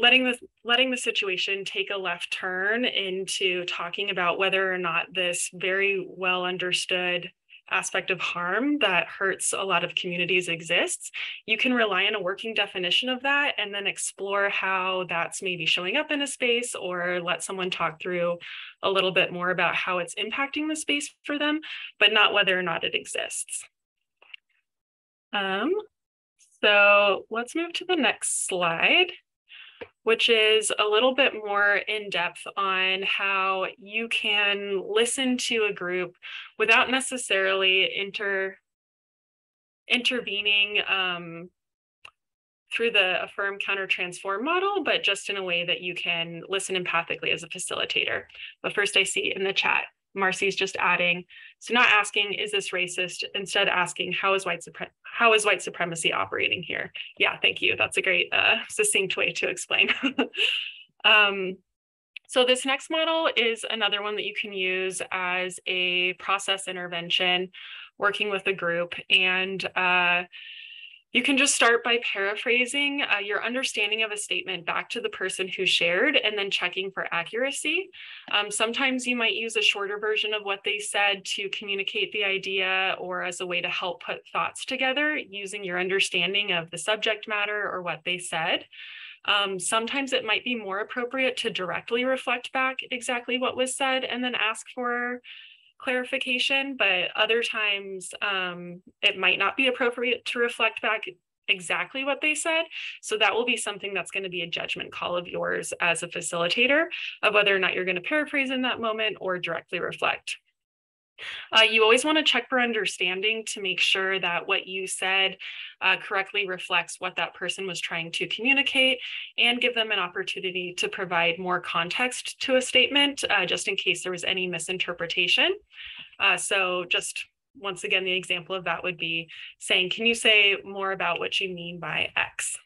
letting the situation take a left turn into talking about whether or not this very well understood aspect of harm that hurts a lot of communities exists, you can rely on a working definition of that and then explore how that's maybe showing up in a space, or let someone talk through a little bit more about how it's impacting the space for them, but not whether or not it exists. So let's move to the next slide, which is a little bit more in depth on how you can listen to a group without necessarily intervening through the affirm, counter, transform model, but just in a way that you can listen empathically as a facilitator. But first, I see in the chat, Marcy's just adding, so not asking, is this racist? Instead asking, how is white supremacy operating here? Yeah, thank you. That's a great succinct way to explain. So this next model is another one that you can use as a process intervention, working with a group. And you can just start by paraphrasing your understanding of a statement back to the person who shared, and then checking for accuracy. Sometimes you might use a shorter version of what they said to communicate the idea, or as a way to help put thoughts together using your understanding of the subject matter or what they said. Sometimes it might be more appropriate to directly reflect back exactly what was said and then ask for clarification, but other times it might not be appropriate to reflect back exactly what they said. So that will be something that's going to be a judgment call of yours as a facilitator of whether or not you're going to paraphrase in that moment or directly reflect. You always want to check for understanding to make sure that what you said correctly reflects what that person was trying to communicate, and give them an opportunity to provide more context to a statement, just in case there was any misinterpretation. So just once again, the example of that would be saying, can you say more about what you mean by X?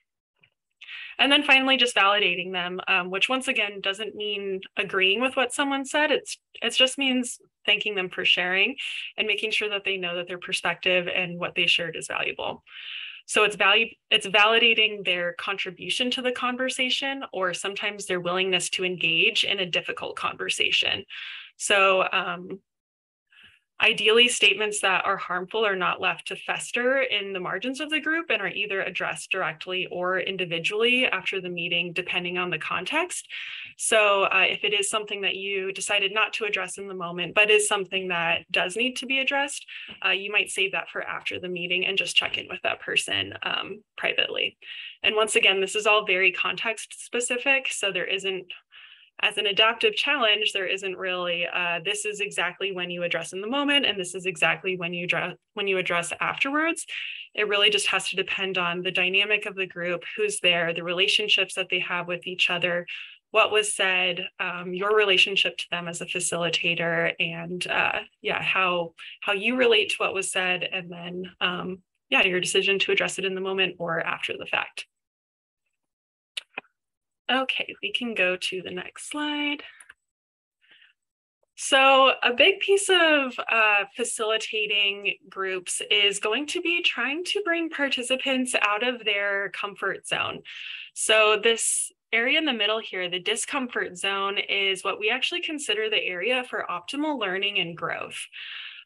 And then finally, just validating them, which once again doesn't mean agreeing with what someone said. It just means thanking them for sharing and making sure that they know that their perspective and what they shared is valuable. So it's validating their contribution to the conversation, or sometimes their willingness to engage in a difficult conversation. So ideally, statements that are harmful are not left to fester in the margins of the group and are either addressed directly or individually after the meeting, depending on the context. So if it is something that you decided not to address in the moment, but is something that does need to be addressed, you might save that for after the meeting and just check in with that person privately. And once again, this is all very context specific. So there isn't, as an adaptive challenge, there isn't really, this is exactly when you address in the moment, and this is exactly when you address afterwards. It really just has to depend on the dynamic of the group, who's there, the relationships that they have with each other, what was said, your relationship to them as a facilitator, and yeah, how you relate to what was said, and then yeah, your decision to address it in the moment or after the fact. Okay, we can go to the next slide. So a big piece of facilitating groups is going to be trying to bring participants out of their comfort zone. So this area in the middle here, the discomfort zone, is what we actually consider the area for optimal learning and growth.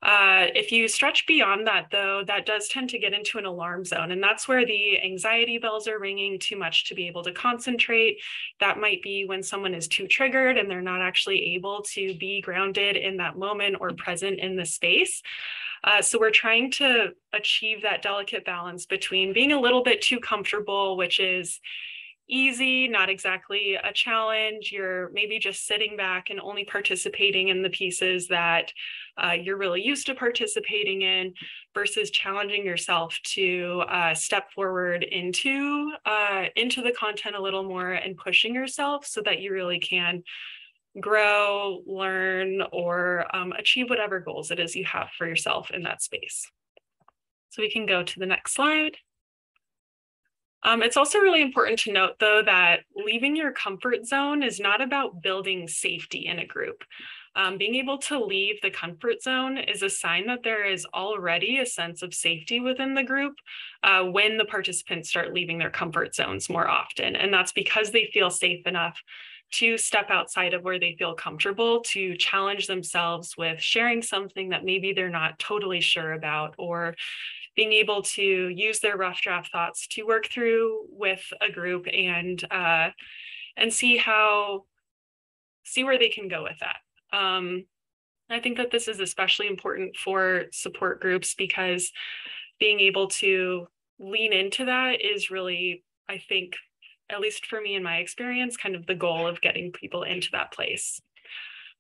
If you stretch beyond that, though, that does tend to get into an alarm zone, and that's where the anxiety bells are ringing too much to be able to concentrate. That might be when someone is too triggered and they're not actually able to be grounded in that moment or present in the space. So we're trying to achieve that delicate balance between being a little bit too comfortable, which is easy, not exactly a challenge. You're maybe just sitting back and only participating in the pieces that you're really used to participating in, versus challenging yourself to step forward into the content a little more and pushing yourself so that you really can grow, learn, or achieve whatever goals it is you have for yourself in that space. So we can go to the next slide. It's also really important to note, though, that leaving your comfort zone is not about building safety in a group. Being able to leave the comfort zone is a sign that there is already a sense of safety within the group when the participants start leaving their comfort zones more often. And that's because they feel safe enough to step outside of where they feel comfortable, to challenge themselves with sharing something that maybe they're not totally sure about, or being able to use their rough draft thoughts to work through with a group and see where they can go with that. I think that this is especially important for support groups, because being able to lean into that is really, I think, at least for me in my experience, kind of the goal of getting people into that place.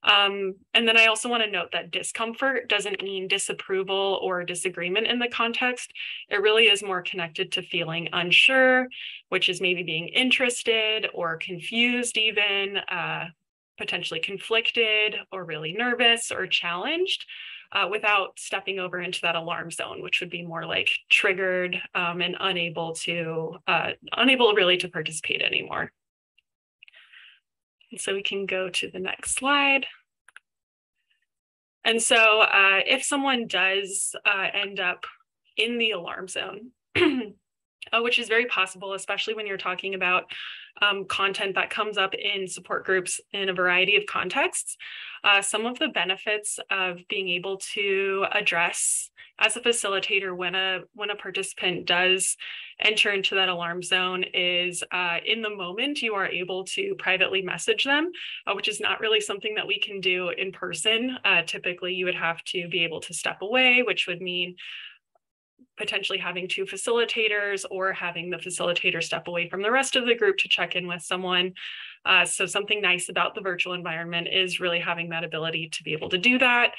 And then I also want to note that discomfort doesn't mean disapproval or disagreement in the context. It really is more connected to feeling unsure, which is maybe being interested or confused even, potentially conflicted or really nervous or challenged, without stepping over into that alarm zone, which would be more like triggered and unable really to participate anymore. So we can go to the next slide. And so if someone does end up in the alarm zone, which is very possible, especially when you're talking about content that comes up in support groups in a variety of contexts, some of the benefits of being able to address as a facilitator when a participant does enter into that alarm zone is in the moment you are able to privately message them, which is not really something that we can do in person. Typically, you would have to be able to step away, which would mean potentially having two facilitators or having the facilitator step away from the rest of the group to check in with someone. So something nice about the virtual environment is really having that ability to be able to do that.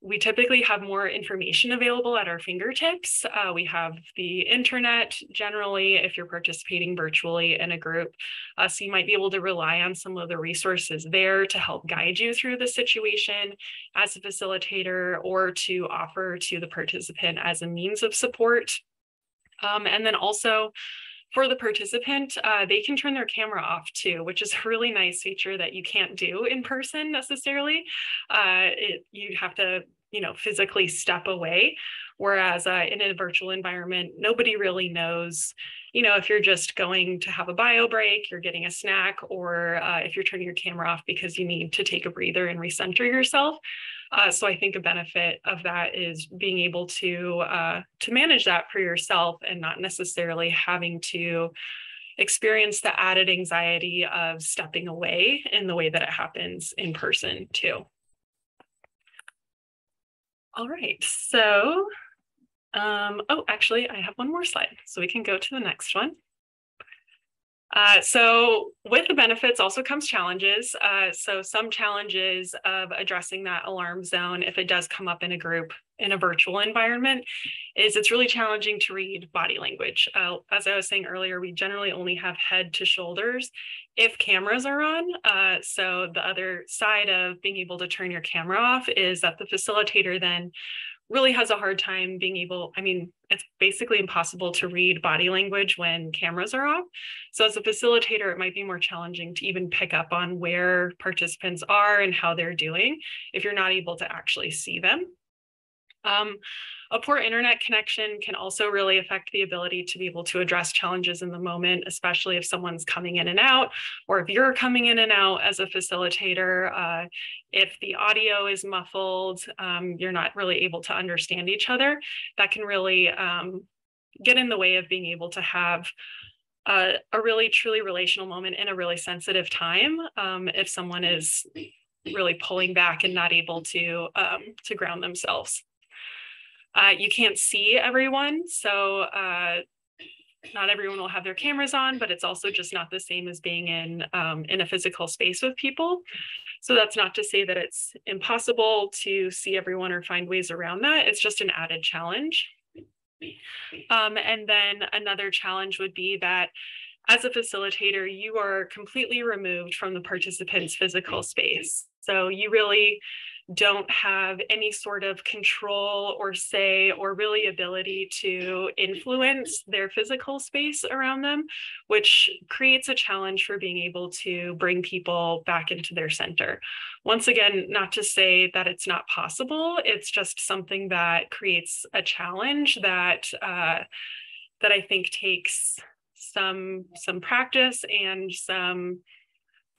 We typically have more information available at our fingertips. We have the internet generally if you're participating virtually in a group. So you might be able to rely on some of the resources there to help guide you through the situation as a facilitator, or to offer to the participant as a means of support. And then also, for the participant, they can turn their camera off too, which is a really nice feature that you can't do in person necessarily. You have to, physically step away. Whereas in a virtual environment, nobody really knows, if you're just going to have a bio break, you're getting a snack, or if you're turning your camera off because you need to take a breather and recenter yourself. So I think a benefit of that is being able to manage that for yourself and not necessarily having to experience the added anxiety of stepping away in the way that it happens in person too. All right, so, actually I have one more slide, so we can go to the next one. So with the benefits also comes challenges. So some challenges of addressing that alarm zone, if it does come up in a group in a virtual environment, is it's really challenging to read body language. As I was saying earlier, we generally only have head to shoulders if cameras are on. So the other side of being able to turn your camera off is that the facilitator then really has a hard time being able, I mean, it's basically impossible to read body language when cameras are off. So as a facilitator, it might be more challenging to even pick up on where participants are and how they're doing if you're not able to actually see them. A poor internet connection can also really affect the ability to be able to address challenges in the moment, especially if someone's coming in and out, or if you're coming in and out as a facilitator. If the audio is muffled, you're not really able to understand each other. That can really get in the way of being able to have a really truly relational moment in a really sensitive time if someone is really pulling back and not able to ground themselves. You can't see everyone, so not everyone will have their cameras on, but it's also just not the same as being in a physical space with people. So that's not to say that it's impossible to see everyone or find ways around that. It's just an added challenge. And then another challenge would be that as a facilitator, you are completely removed from the participant's physical space. So you really don't have any sort of control or say or really ability to influence their physical space around them, which creates a challenge for being able to bring people back into their center. Once again, not to say that it's not possible, it's just something that creates a challenge that that I think takes some practice and some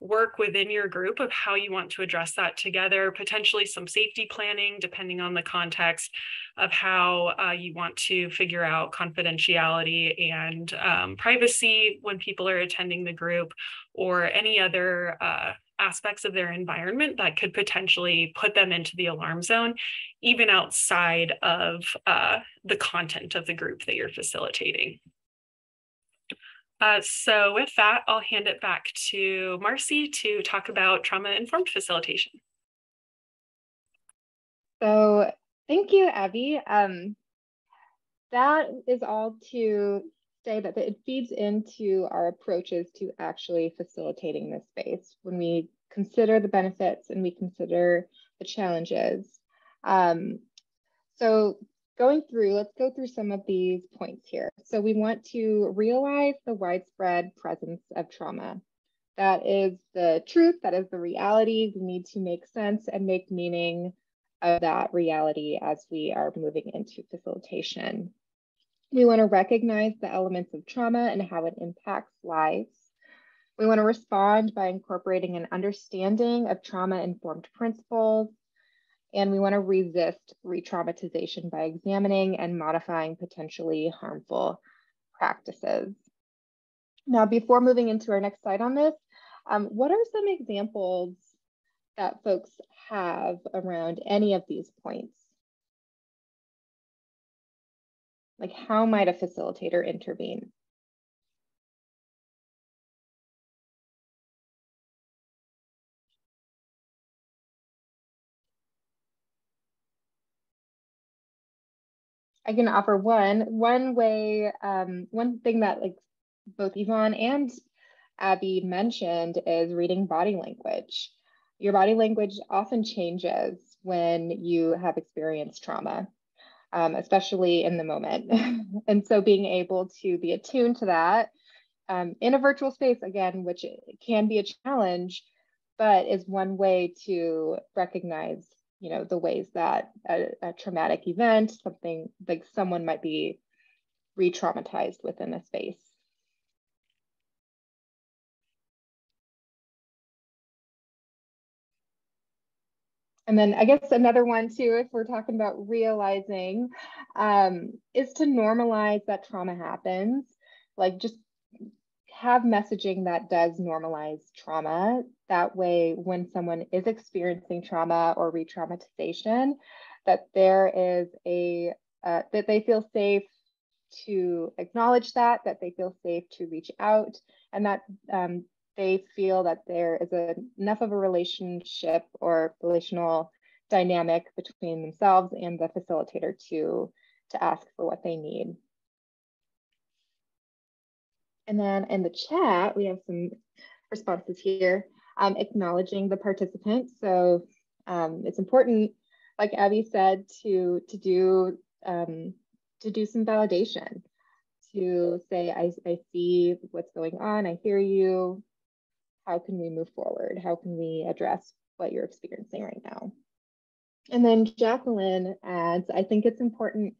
work within your group of how you want to address that together, potentially some safety planning, depending on the context of how you want to figure out confidentiality and privacy when people are attending the group, or any other aspects of their environment that could potentially put them into the alarm zone, even outside of the content of the group that you're facilitating. So with that, I'll hand it back to Marcy to talk about trauma-informed facilitation. So thank you, Abby. That is all to say that it feeds into our approaches to actually facilitating this space when we consider the benefits and we consider the challenges. So let's go through some of these points here. So we want to realize the widespread presence of trauma. That is the truth, that is the reality. We need to make sense and make meaning of that reality as we are moving into facilitation. We want to recognize the elements of trauma and how it impacts lives. We want to respond by incorporating an understanding of trauma-informed principles. And we want to resist re-traumatization by examining and modifying potentially harmful practices. Now, before moving into our next slide on this, what are some examples that folks have around any of these points? Like, how might a facilitator intervene? I can offer one way, one thing that like both Yvonne and Abby mentioned is reading body language. Your body language often changes when you have experienced trauma, especially in the moment. And so being able to be attuned to that in a virtual space, again, which can be a challenge, but is one way to recognize the ways that a traumatic event, something like someone might be re-traumatized within a space. And then I guess another one too, if we're talking about realizing, is to normalize that trauma happens. Like just have messaging that does normalize trauma. That way, when someone is experiencing trauma or re-traumatization, that there is that they feel safe to acknowledge that they feel safe to reach out, and that they feel that there is enough of a relationship or relational dynamic between themselves and the facilitator to ask for what they need. And then in the chat, we have some responses here, acknowledging the participant. So it's important like Abby said, to do some validation, to say, I see what's going on, I hear you. How can we move forward? How can we address what you're experiencing right now? And then Jacqueline adds, I think it's important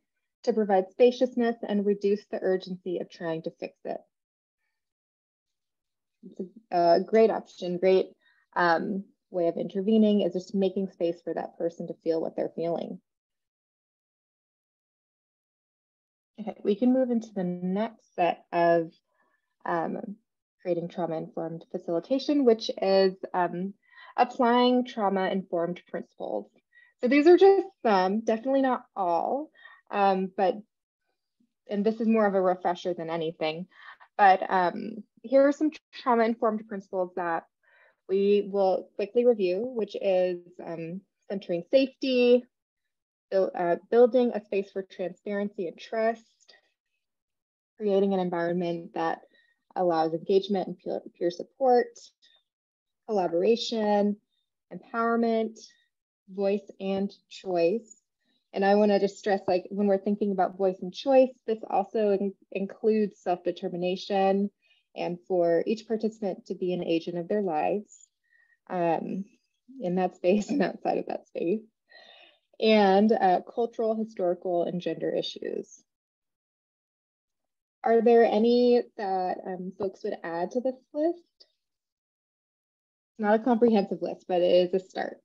to provide spaciousness and reduce the urgency of trying to fix it. It's a great option, great way of intervening, is just making space for that person to feel what they're feeling. Okay, we can move into the next set of creating trauma-informed facilitation, which is applying trauma-informed principles. So these are just some, definitely not all, and this is more of a refresher than anything, but here are some trauma-informed principles that we will quickly review, which is centering safety, building a space for transparency and trust, creating an environment that allows engagement and peer support, collaboration, empowerment, voice and choice. And I want to just stress, like, when we're thinking about voice and choice, this also includes self-determination and for each participant to be an agent of their lives in that space and outside of that space, and cultural, historical, and gender issues. Are there any that folks would add to this list? Not a comprehensive list, but it is a start.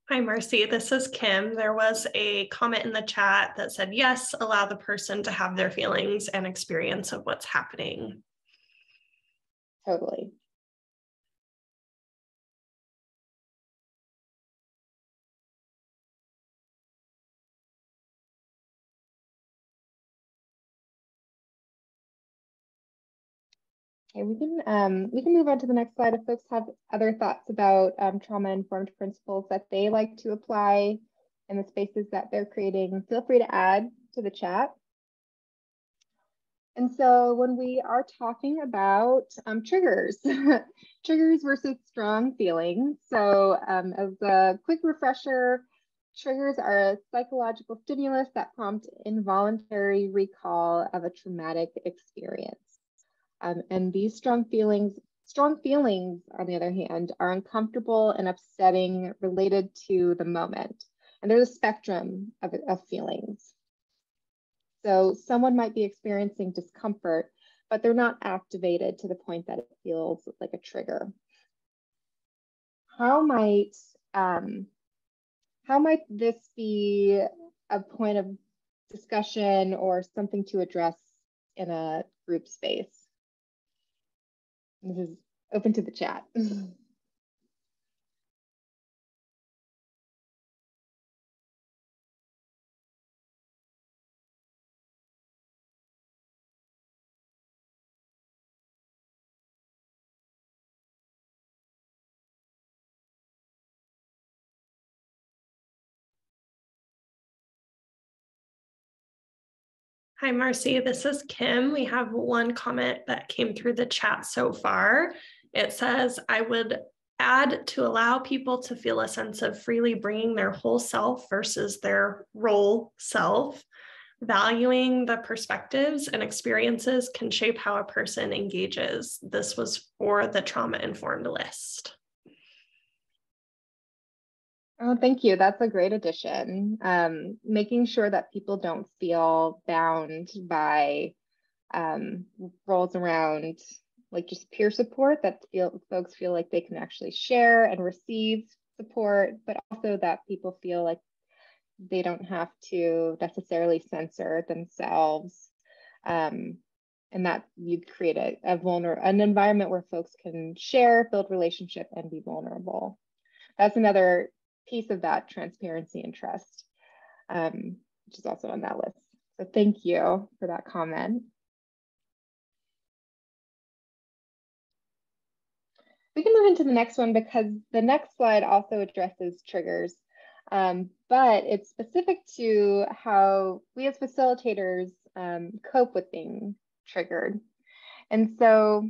Hi, Marcy. This is Kim. There was a comment in the chat that said, yes, allow the person to have their feelings and experience of what's happening. Totally. Okay, we can move on to the next slide. If folks have other thoughts about trauma-informed principles that they like to apply in the spaces that they're creating, feel free to add to the chat. And so when we are talking about triggers, triggers versus strong feelings. So as a quick refresher, triggers are a psychological stimulus that prompt involuntary recall of a traumatic experience. And these strong feelings, on the other hand, are uncomfortable and upsetting related to the moment. And there's a spectrum of feelings. So someone might be experiencing discomfort, but they're not activated to the point that it feels like a trigger. How might this be a point of discussion or something to address in a group space? This is open to the chat. Hi, Marcy. This is Kim. We have one comment that came through the chat so far. It says, I would add to allow people to feel a sense of freely bringing their whole self versus their role self. Valuing the perspectives and experiences can shape how a person engages. This was for the trauma-informed list. Oh, thank you. That's a great addition. Making sure that people don't feel bound by roles around like just peer support, that folks feel like they can actually share and receive support, but also that people feel like they don't have to necessarily censor themselves, and that you'd create an environment where folks can share, build relationship, and be vulnerable. That's another piece of that transparency and trust, which is also on that list. So thank you for that comment. We can move into the next one because the next slide also addresses triggers, but it's specific to how we as facilitators cope with being triggered. And so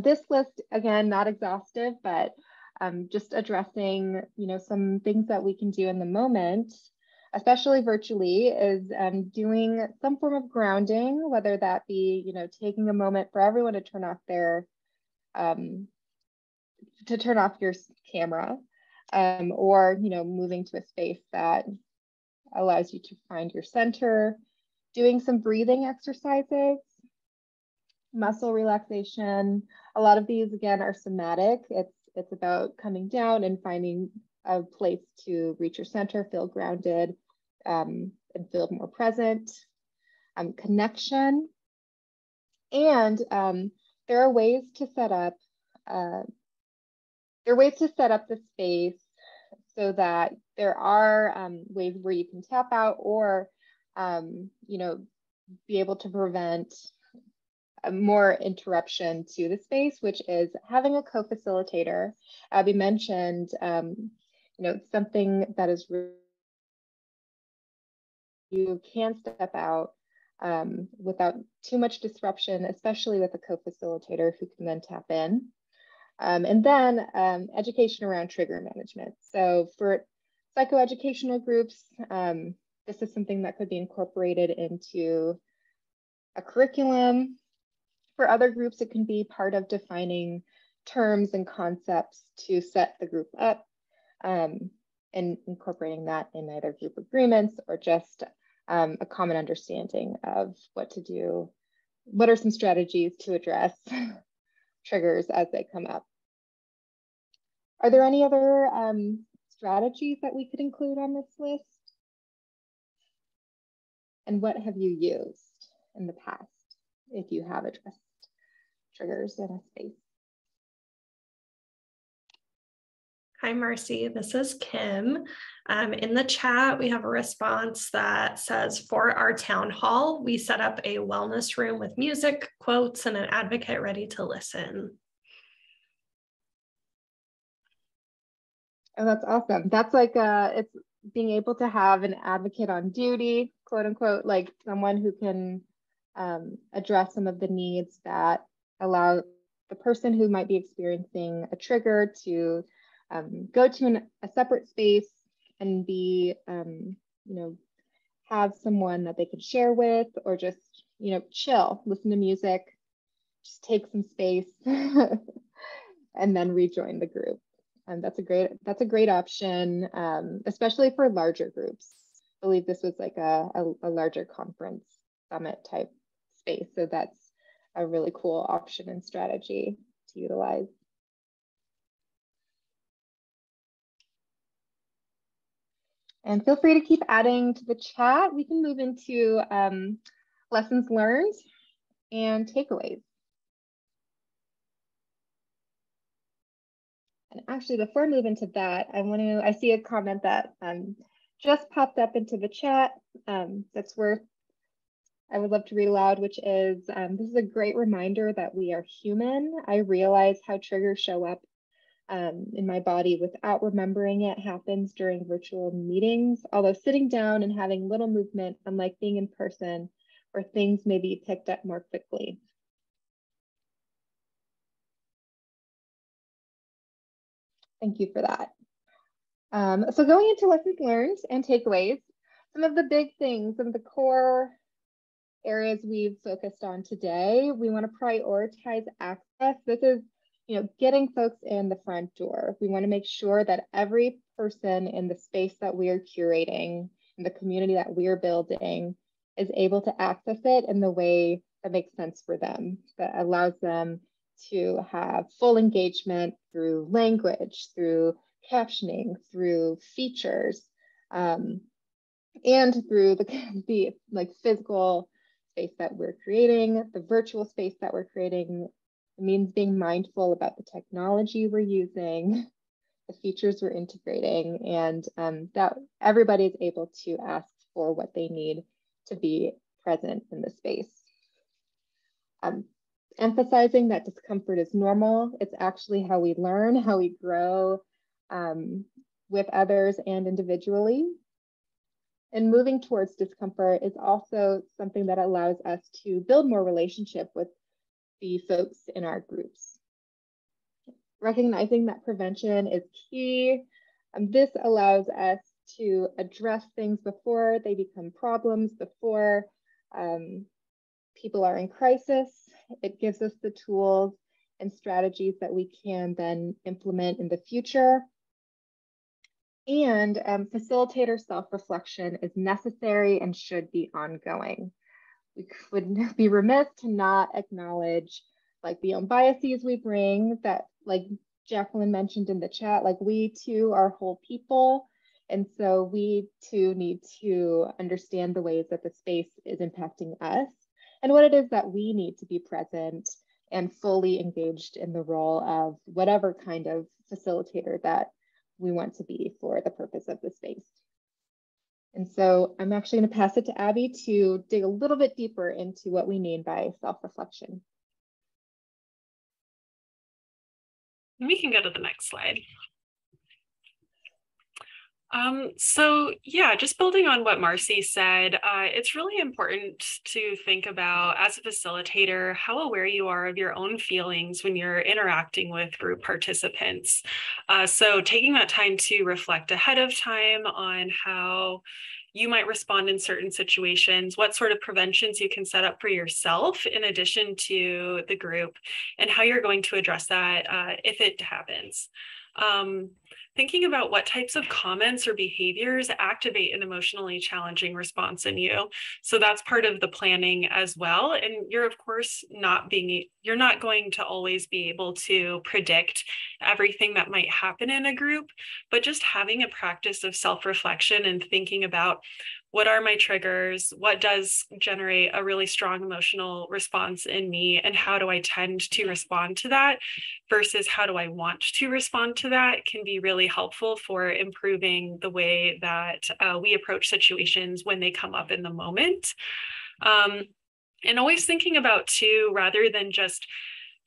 this list, again, not exhaustive, but just addressing, some things that we can do in the moment, especially virtually, is doing some form of grounding, whether that be, taking a moment for everyone to turn off their, your camera, or, moving to a space that allows you to find your center, doing some breathing exercises, muscle relaxation. A lot of these, again, are somatic. It's about coming down and finding a place to reach your center, feel grounded, and feel more present. Connection. And there are ways to set up the space so that there are ways where you can tap out or be able to prevent more interruption to the space, which is having a co-facilitator. Abby mentioned, something that is you can step out without too much disruption, especially with a co-facilitator who can then tap in. And then education around trigger management. So for psychoeducational groups, this is something that could be incorporated into a curriculum. For other groups, it can be part of defining terms and concepts to set the group up, and incorporating that in either group agreements or just a common understanding of what to do. What are some strategies to address triggers as they come up? Are there any other strategies that we could include on this list? And what have you used in the past if you have addressed triggers in a space? Hi, Marcy. This is Kim. In the chat, we have a response that says, for our town hall, we set up a wellness room with music, quotes, and an advocate ready to listen. Oh, that's awesome. That's like it's being able to have an advocate on duty, quote unquote, like someone who can address some of the needs that allow the person who might be experiencing a trigger to go to a separate space and be, have someone that they could share with, or just, chill, listen to music, just take some space and then rejoin the group. And that's a great option, especially for larger groups. I believe this was like a larger conference summit type space. So that's a really cool option and strategy to utilize. And feel free to keep adding to the chat. We can move into lessons learned and takeaways. And actually, before I move into that, I see a comment that just popped up into the chat I would love to read aloud, which is, this is a great reminder that we are human. I realize how triggers show up in my body without remembering it happens during virtual meetings, although sitting down and having little movement, unlike being in person, where things may be picked up more quickly. Thank you for that. So going into lessons learned and takeaways, some of the big things, some of the core areas we've focused on today, we want to prioritize access. This is, getting folks in the front door. We want to make sure that every person in the space that we are curating, in the community that we're building, is able to access it in the way that makes sense for them, that allows them to have full engagement through language, through captioning, through features, and through the physical space that we're creating, the virtual space that we're creating. It means being mindful about the technology we're using, the features we're integrating, and that everybody is able to ask for what they need to be present in the space. Emphasizing that discomfort is normal. It's actually how we learn, how we grow with others and individually. And moving towards discomfort is also something that allows us to build more relationship with the folks in our groups. recognizing that prevention is key. This allows us to address things before they become problems, before people are in crisis. It gives us the tools and strategies that we can then implement in the future. And facilitator self-reflection is necessary and should be ongoing. We would be remiss to not acknowledge like the own biases we bring, that like Jacqueline mentioned in the chat, like we too are whole people. And so we too need to understand the ways that the space is impacting us and what it is that we need to be present and fully engaged in the role of whatever kind of facilitator that we want to be for the purpose of the space. And so I'm actually going to pass it to Abby to dig a little bit deeper into what we mean by self-reflection. We can go to the next slide. So yeah, just building on what Marcy said, it's really important to think about as a facilitator, how aware you are of your own feelings when you're interacting with group participants. So taking that time to reflect ahead of time on how you might respond in certain situations, what sort of preventions you can set up for yourself in addition to the group, and how you're going to address that if it happens. Thinking about what types of comments or behaviors activate an emotionally challenging response in you. So that's part of the planning as well. And you're of course you're not going to always be able to predict everything that might happen in a group, but just having a practice of self-reflection and thinking about what are my triggers, what does generate a really strong emotional response in me, and how do I tend to respond to that versus how do I want to respond to that can be really helpful for improving the way that we approach situations when they come up in the moment. And always thinking about too, rather than just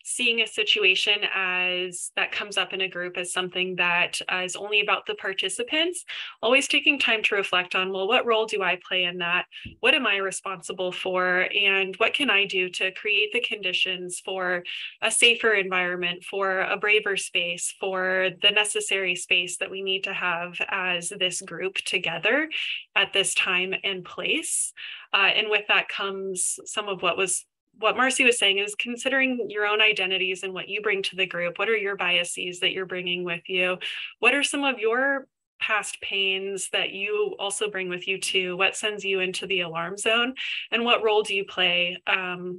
seeing a situation as that comes up in a group as something that is only about the participants, always taking time to reflect on, well, what role do I play in that? What am I responsible for? And what can I do to create the conditions for a safer environment, for a braver space, for the necessary space that we need to have as this group together at this time and place? And with that comes some of what Marcy was saying is considering your own identities and what you bring to the group. What are your biases that you're bringing with you? What are some of your past pains that you also bring with you too? What sends you into the alarm zone? And what role do you play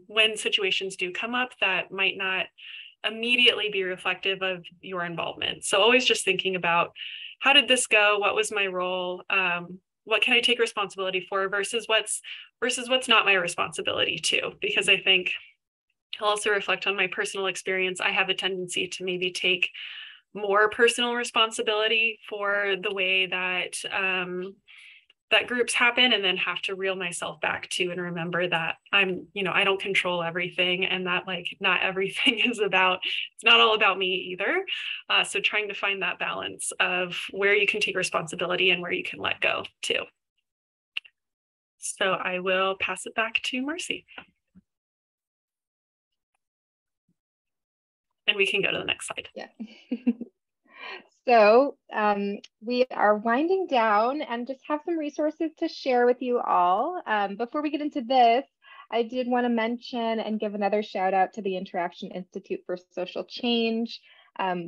when situations do come up that might not immediately be reflective of your involvement? So always just thinking about, how did this go? What was my role? What can I take responsibility for versus what's not my responsibility too? Because I think I'll also reflect on my personal experience. I have a tendency to maybe take more personal responsibility for the way that that groups happen, and then have to reel myself back to and remember that I don't control everything, and that like not everything is it's not all about me either. So trying to find that balance of where you can take responsibility and where you can let go too. So I will pass it back to Marcy. And we can go to the next slide. Yeah. So we are winding down and just have some resources to share with you all. Before we get into this, I did want to mention and give another shout out to the Interaction Institute for Social Change.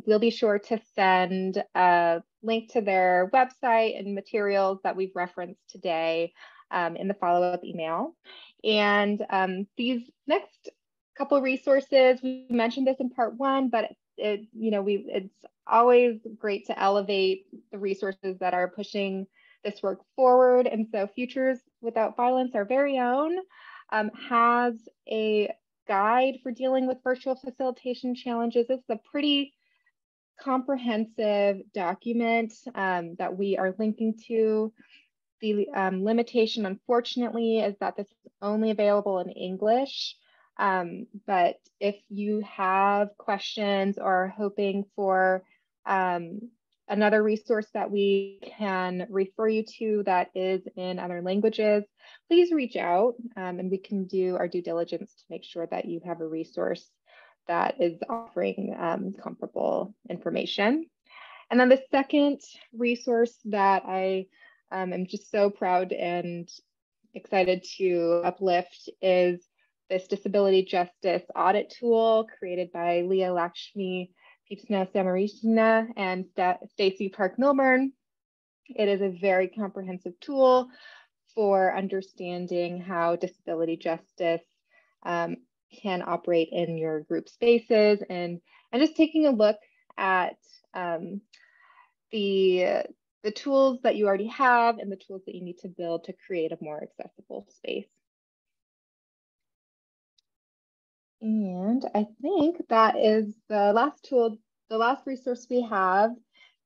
We'll be sure to send a link to their website and materials that we've referenced today in the follow-up email. And these next couple of resources, we mentioned this in part one, but it's always great to elevate the resources that are pushing this work forward. And so Futures Without Violence, our very own, has a guide for dealing with virtual facilitation challenges. It's a pretty comprehensive document that we are linking to. The limitation, unfortunately, is that this is only available in English. But if you have questions or are hoping for another resource that we can refer you to that is in other languages, please reach out and we can do our due diligence to make sure that you have a resource that is offering comparable information. And then the second resource that I am just so proud and excited to uplift is this disability justice audit tool created by Leah Lakshmi Pipsna Samarishna and Stacy Park Milburn. It is a very comprehensive tool for understanding how disability justice can operate in your group spaces, and just taking a look at the tools that you already have and the tools that you need to build to create a more accessible space. And I think that is the last tool, the last resource we have.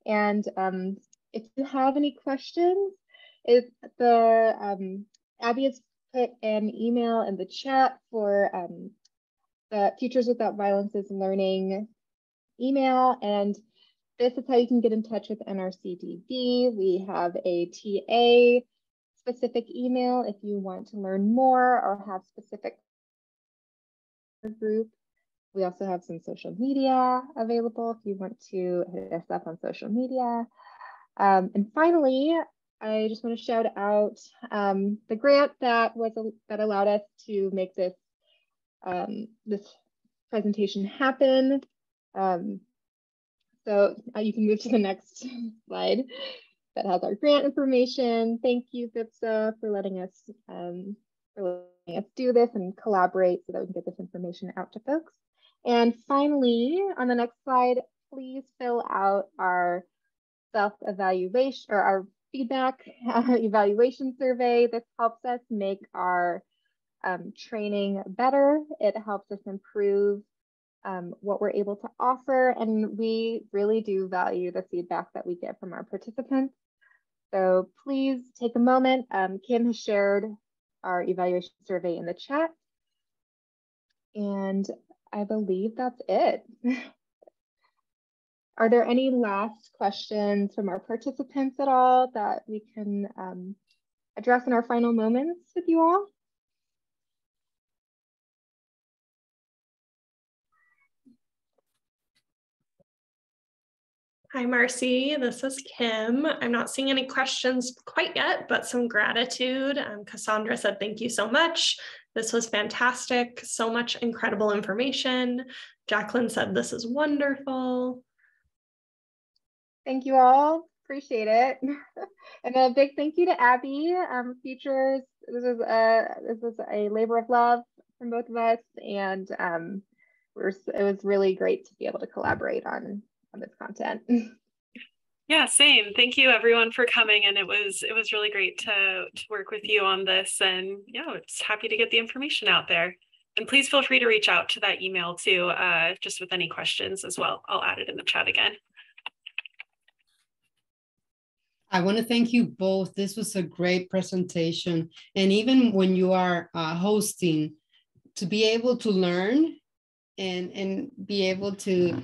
And if you have any questions, Abby has put an email in the chat for the Futures Without Violence's learning email, and this is how you can get in touch with NRCDV. We have a TA specific email if you want to learn more or have specific group. We also have some social media available if you want to hit us up on social media. And finally, I just want to shout out the grant that allowed us to make this this presentation happen. So you can move to the next slide that has our grant information. Thank you, FIPSA, for letting us do this and collaborate so that we can get this information out to folks. And finally, on the next slide, please fill out our self-evaluation or our feedback evaluation survey. This helps us make our training better. It helps us improve what we're able to offer, and we really do value the feedback that we get from our participants. So please take a moment. Kim has shared our evaluation survey in the chat, and I believe that's it. Are there any last questions from our participants at all that we can address in our final moments with you all? Hi, Marcy. This is Kim. I'm not seeing any questions quite yet, but some gratitude. Cassandra said, thank you so much. This was fantastic. So much incredible information. Jacqueline said, this is wonderful. Thank you all. Appreciate it. And a big thank you to Abby. Futures, this was a labor of love from both of us. And it was really great to be able to collaborate on this content. Yeah, same. Thank you everyone for coming, and it was really great to work with you on this, and yeah, it's happy to get the information out there. And please feel free to reach out to that email too, just with any questions as well. I'll add it in the chat again. I want to thank you both. This was a great presentation, and even when you are hosting, to be able to learn and be able to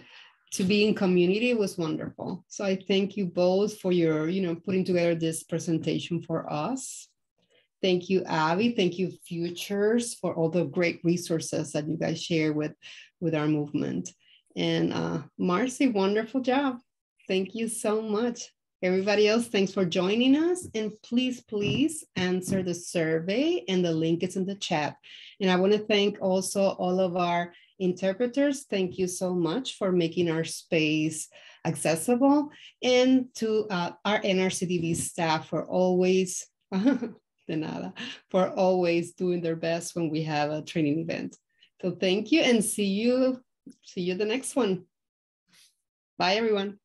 be in community was wonderful. So I thank you both for your, putting together this presentation for us. Thank you, Abby. Thank you, Futures, for all the great resources that you guys share with our movement. And Marcy, wonderful job. Thank you so much. Everybody else, thanks for joining us. And please answer the survey, and the link is in the chat. And I want to thank also all of our interpreters. Thank you so much for making our space accessible, and to our NRCDV staff for always, for always doing their best when we have a training event. So thank you, and see you the next one. Bye, everyone.